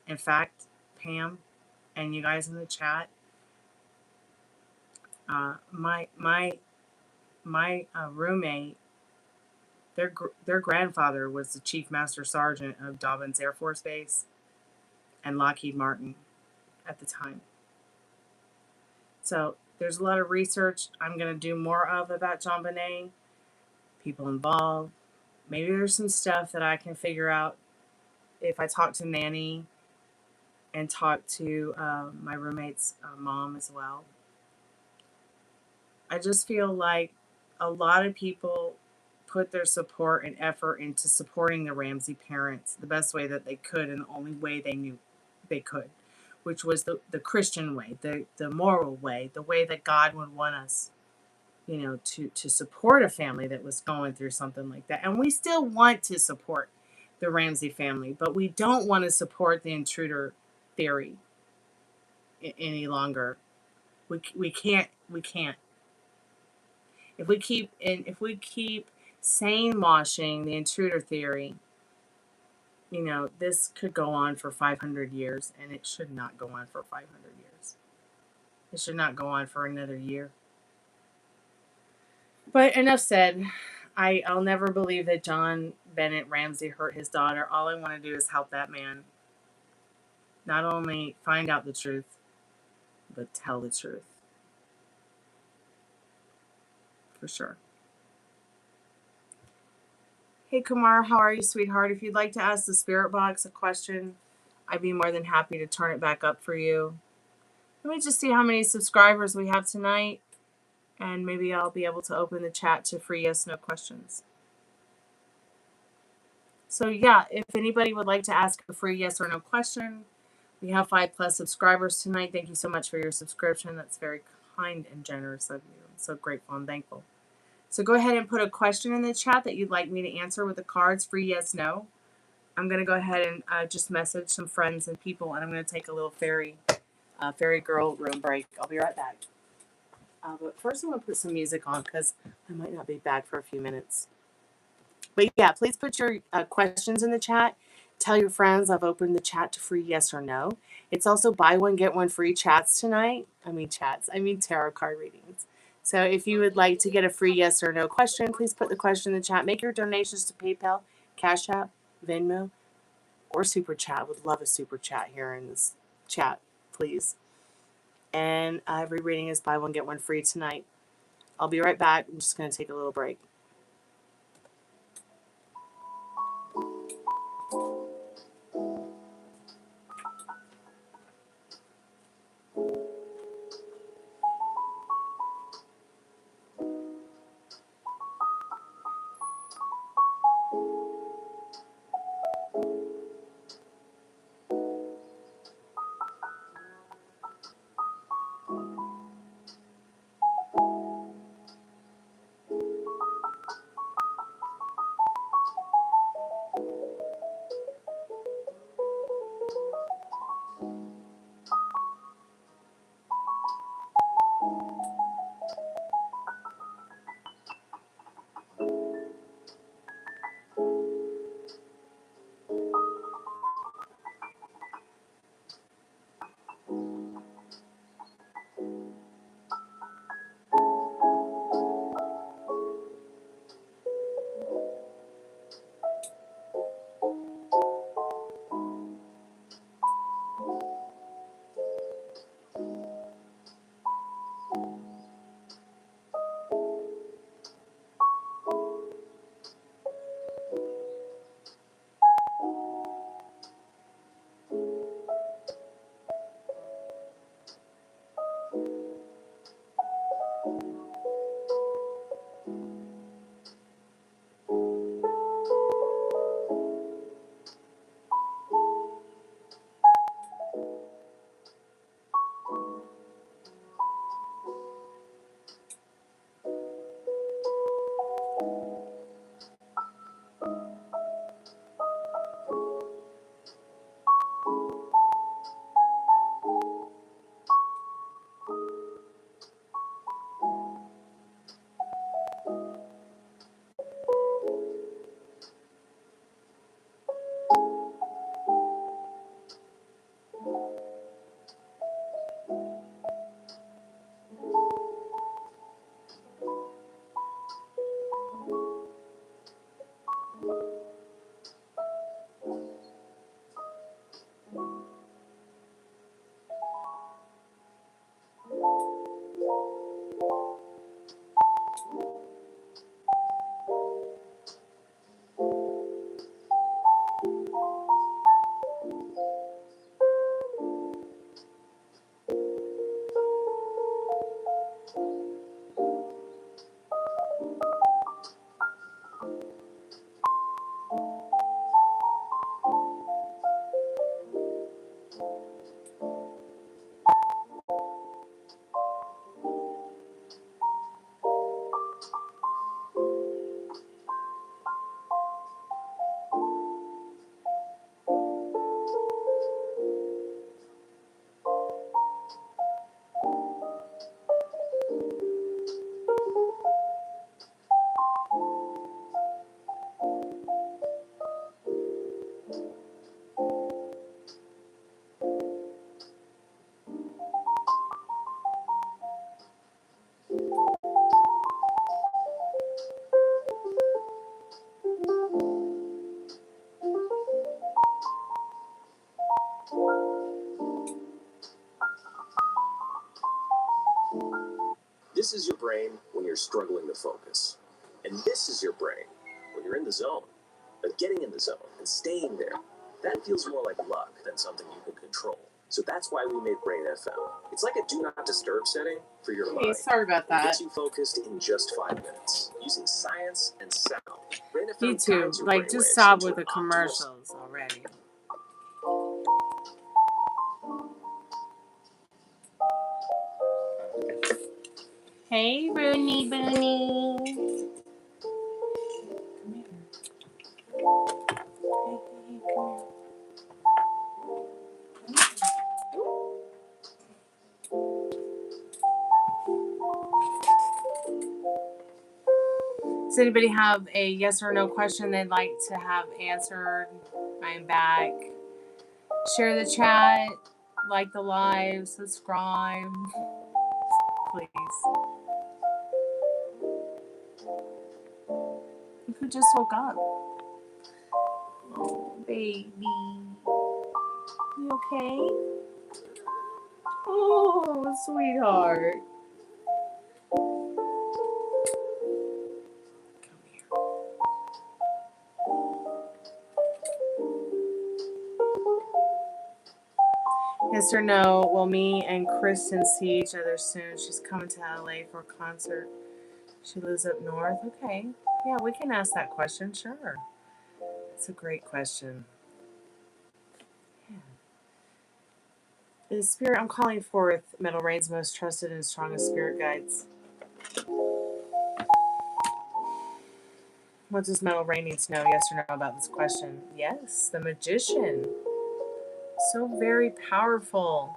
In fact, Pam and you guys in the chat, my roommate, their grandfather was the Chief Master Sergeant of Dobbins Air Force Base and Lockheed Martin at the time. So there's a lot of research I'm going to do more of about JonBenet, people involved. Maybe there's some stuff that I can figure out if I talk to Nanny and talk to my roommate's mom as well. I just feel like a lot of people put their support and effort into supporting the Ramsey parents the best way that they could, and the only way they knew they could, which was the Christian way, the moral way, the way that God would want us, you know, to support a family that was going through something like that. And we still want to support the Ramsey family, but we don't want to support the intruder theory any longer. We can't. If we keep sane washing the intruder theory, you know, this could go on for 500 years, and it should not go on for 500 years. It should not go on for another year. But enough said. I'll never believe that JonBenet Ramsey hurt his daughter. All I want to do is help that man not only find out the truth, but tell the truth. For sure. Hey, Kumar, how are you, sweetheart? If you'd like to ask the Spirit Box a question, I'd be more than happy to turn it back up for you. Let me just see how many subscribers we have tonight, and maybe I'll be able to open the chat to free yes/no questions. So yeah, if anybody would like to ask a free yes or no question, we have 5+ subscribers tonight. Thank you so much for your subscription. That's very kind and generous of you. I'm so grateful and thankful. So go ahead and put a question in the chat that you'd like me to answer with the cards, free yes/no. I'm going to go ahead and just message some friends and people, and I'm going to take a little fairy girl room break. I'll be right back. But first I'm going to put some music on because I might not be back for a few minutes. But yeah, please put your questions in the chat. Tell your friends I've opened the chat to free yes or no. It's also buy one, get one free chats tonight. I mean tarot card readings. So if you would like to get a free yes or no question, please put the question in the chat. Make your donations to PayPal, Cash App, Venmo, or Super Chat. Would love a Super Chat here in this chat, please. And every reading is buy one, get one free tonight. I'll be right back. I'm just going to take a little break.
This is your brain when you're struggling to focus. And this is your brain when you're in the zone. But getting in the zone and staying there, that feels more like luck than something you can control. So that's why we made Brain FM. It's like a do not disturb setting for your mind.
Sorry about that.
It gets you focused in just 5 minutes using science and sound. Brain FM
YouTube,
guides your
like,
brainwaves
just stop
into
with the
optimal
commercials already. Hey, Rooney Booney. Come here. Does anybody have a yes or no question they'd like to have answered? I am back. Share the chat, like the live, subscribe, please. Who just woke up? Oh, baby. You okay? Oh, sweetheart. Come here. Yes or no, will me and Kristen see each other soon? She's coming to LA for a concert. She lives up north. Okay. Yeah, we can ask that question. Sure. That's a great question. Yeah. The spirit, I'm calling forth Metal Rain's most trusted and strongest spirit guides. What does Metal Rain need to know, yes or no, about this question? Yes, the Magician. So very powerful.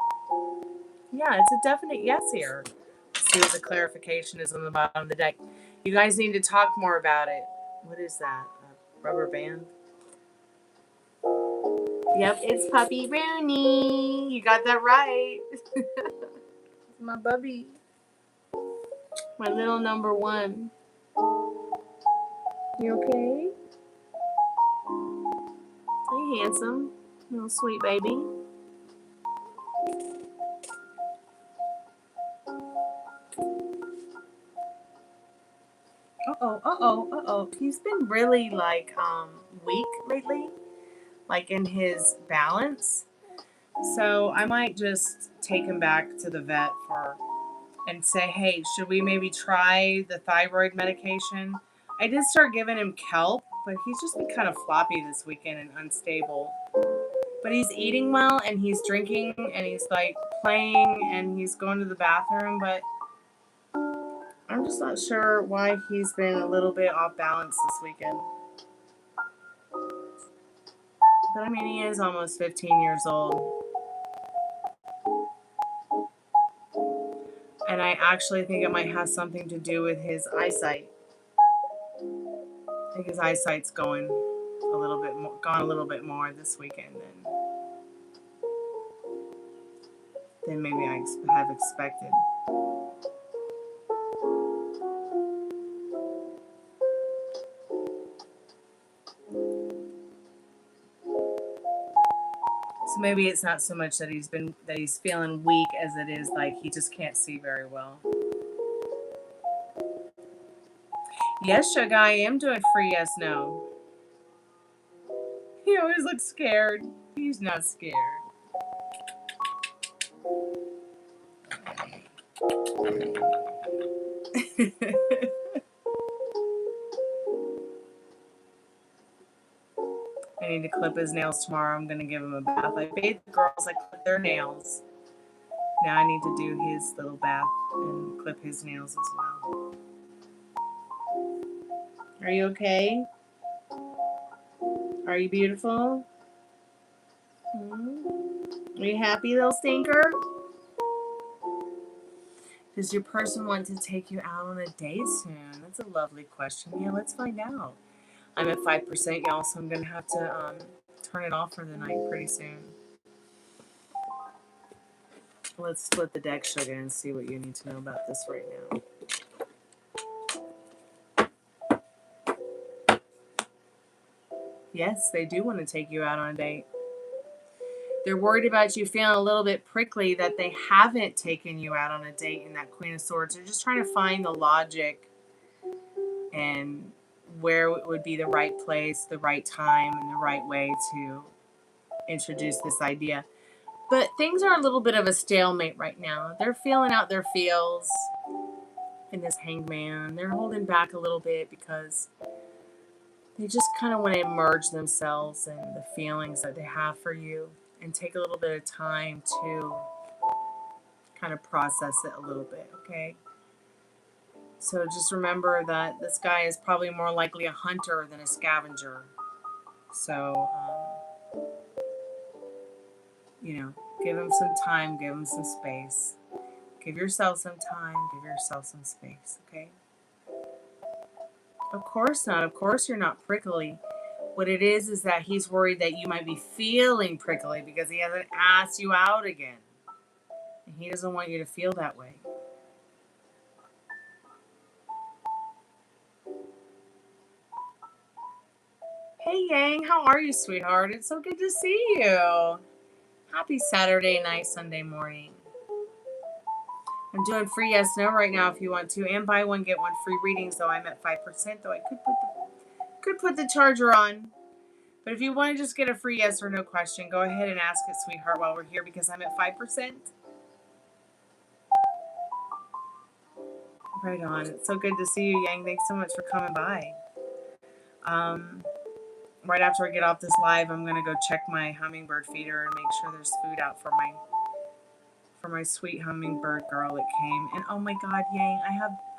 Yeah, it's a definite yes here. Let's see what the clarification is on the bottom of the deck. You guys need to talk more about it. What is that? A rubber band? Yep, it's Puppy Rooney. You got that right. My bubby. My little number one. You okay? Hey, handsome. Little sweet baby. Uh-oh. He's been really, like, weak lately. Like, in his balance. So, I might just take him back to the vet and say, hey, should we maybe try the thyroid medication? I did start giving him kelp, but he's just been kind of floppy this weekend and unstable. But he's eating well, and he's drinking, and he's, like, playing, and he's going to the bathroom, but I'm just not sure why he's been a little bit off balance this weekend. But I mean, he is almost 15 years old. And I actually think it might have something to do with his eyesight. I think his eyesight's gone a little bit more this weekend than maybe I have expected. So maybe it's not so much that he's feeling weak as it is like he just can't see very well. Yes, Sugar, I am doing free yes, no. He always looks scared. He's not scared. I need to clip his nails tomorrow. I'm going to give him a bath. I bathed the girls. I clipped their nails. Now I need to do his little bath and clip his nails as well. Are you okay? Are you beautiful? Are you happy, little stinker? Does your person want to take you out on a date soon? That's a lovely question. Yeah, let's find out. I'm at 5%, y'all, so I'm going to have to turn it off for the night pretty soon. Let's split the deck, Sugar, and see what you need to know about this right now. Yes, they do want to take you out on a date. They're worried about you feeling a little bit prickly that they haven't taken you out on a date in that Queen of Swords. They're just trying to find the logic and where it would be the right place, the right time, and the right way to introduce this idea. But things are a little bit of a stalemate right now. They're feeling out their feels in this Hanged Man. They're holding back a little bit because they just kind of want to immerse themselves in the feelings that they have for you and take a little bit of time to kind of process it a little bit, okay? So just remember that this guy is probably more likely a hunter than a scavenger. So, you know, give him some time, give him some space. Give yourself some time, give yourself some space, okay? Of course not. Of course you're not prickly. What it is that he's worried that you might be feeling prickly because he hasn't asked you out again. And he doesn't want you to feel that way. Hey Yang, how are you, sweetheart? It's so good to see you. Happy Saturday night, Sunday morning. I'm doing free yes, no right now if you want to, and buy one, get one free readings, though I'm at 5%, though I could put the charger on. But if you want to just get a free yes or no question, go ahead and ask it, sweetheart, while we're here because I'm at 5%. Right on. It's so good to see you, Yang. Thanks so much for coming by. Right after I get off this live, I'm going to go check my hummingbird feeder and make sure there's food out for my sweet hummingbird girl that came. And oh my God, Yang,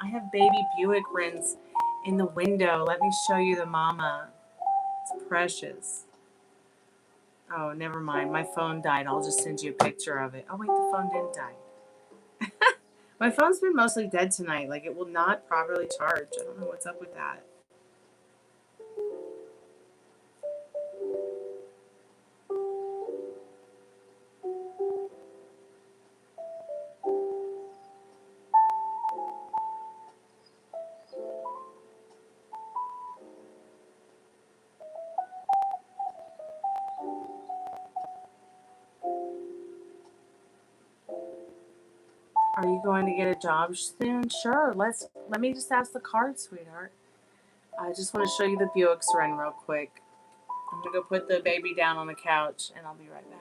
I have baby Buick wrens in the window. Let me show you the mama. It's precious. Oh, never mind. My phone died. I'll just send you a picture of it. Oh wait, the phone didn't die. My phone's been mostly dead tonight. Like, it will not properly charge. I don't know what's up with that. Are you going to get a job soon? Sure. Let me just ask the card, sweetheart. I just want to show you the Buick's run real quick. I'm going to go put the baby down on the couch, and I'll be right back.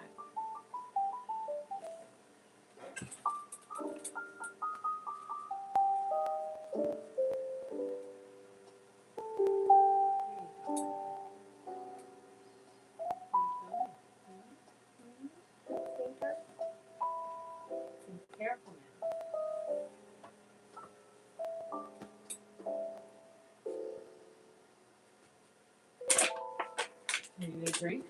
Careful now. You need a drink?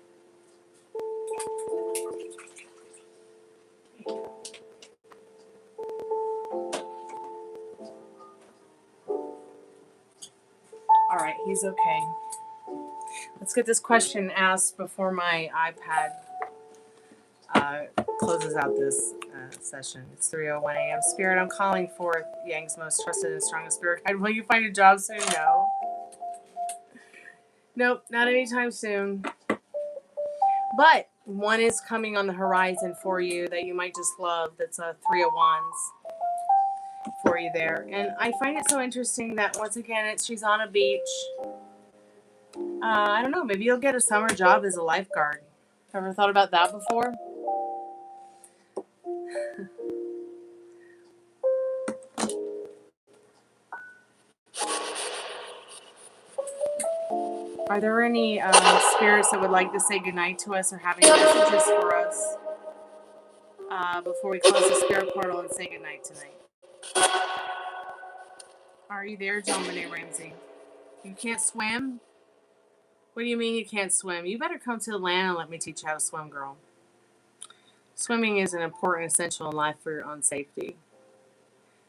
All right, he's okay. Let's get this question asked before my iPad closes out this session. It's 3:01 a.m. Spirit, I'm calling for Yang's most trusted and strongest spirit guide. Will you find a job soon? No. Nope, not anytime soon. But one is coming on the horizon for you that you might just love. That's a 3 of Wands for you there. And I find it so interesting that once again, she's on a beach. I don't know, maybe you'll get a summer job as a lifeguard. Ever thought about that before? Are there any spirits that would like to say goodnight to us or have any messages for us before we close the spirit portal and say goodnight tonight? Are you there, John Benet Ramsey? You can't swim? What do you mean you can't swim? You better come to the land and let me teach you how to swim, girl. Swimming is an important essential in life for your own safety.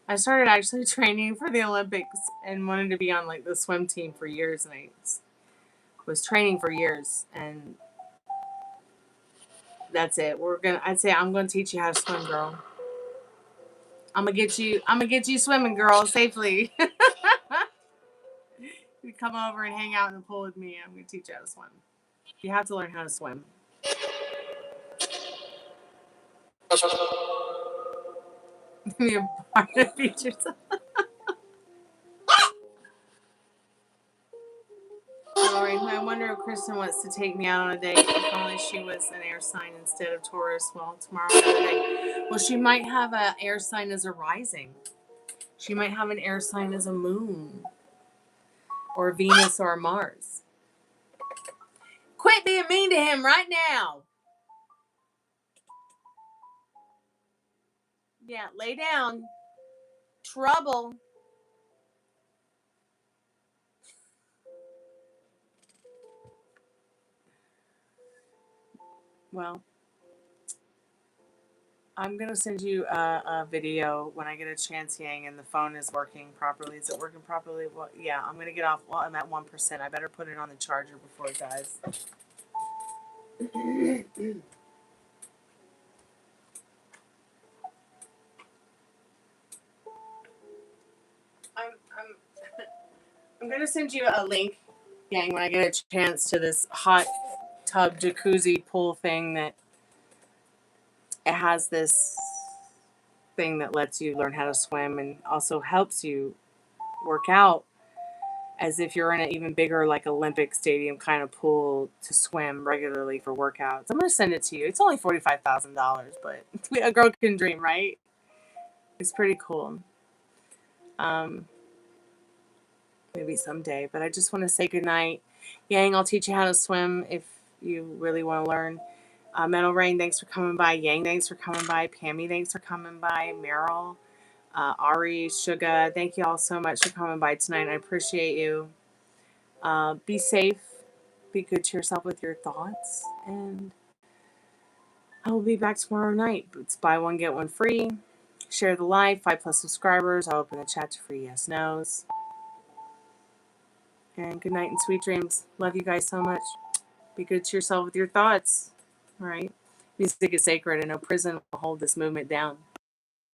I started actually training for the Olympics and wanted to be on like the swim team for years, and I was training for years, and that's it. I'd say I'm gonna teach you how to swim, girl. I'm gonna get you swimming, girl, safely. You come over and hang out in the pool with me. I'm gonna teach you how to swim. You have to learn how to swim. Be a part of features. I wonder if Kristen wants to take me out on a date. If only she was an air sign instead of Taurus. Well, tomorrow another day. Well, she might have an air sign as a rising. She might have an air sign as a moon. Or Venus or Mars. Quit being mean to him right now. Yeah, lay down. Trouble. Well, I'm going to send you a video when I get a chance, Yang, and the phone is working properly. Is it working properly? Well, yeah, I'm going to get off. Well, I'm at 1%. I better put it on the charger before it dies. I'm going to send you a link, Yang, when I get a chance, to this hot tub jacuzzi pool thing that it has this thing that lets you learn how to swim and also helps you work out as if you're in an even bigger, like, Olympic stadium kind of pool to swim regularly for workouts. I'm going to send it to you. It's only $45,000, but a girl can dream, right? It's pretty cool. Maybe someday, but I just want to say goodnight. Yang, I'll teach you how to swim if you really want to learn. Metal Rain, thanks for coming by. Yang, thanks for coming by. Pammy, thanks for coming by. Meryl, Ari, Suga, thank you all so much for coming by tonight. I appreciate you. Be safe. Be good to yourself with your thoughts. And I will be back tomorrow night. It's buy one, get one free. Share the live. 5+ subscribers. I'll open the chat to free yes, no's. And good night and sweet dreams. Love you guys so much. Be good to yourself with your thoughts. All right. Music is sacred, and no prison will hold this movement down.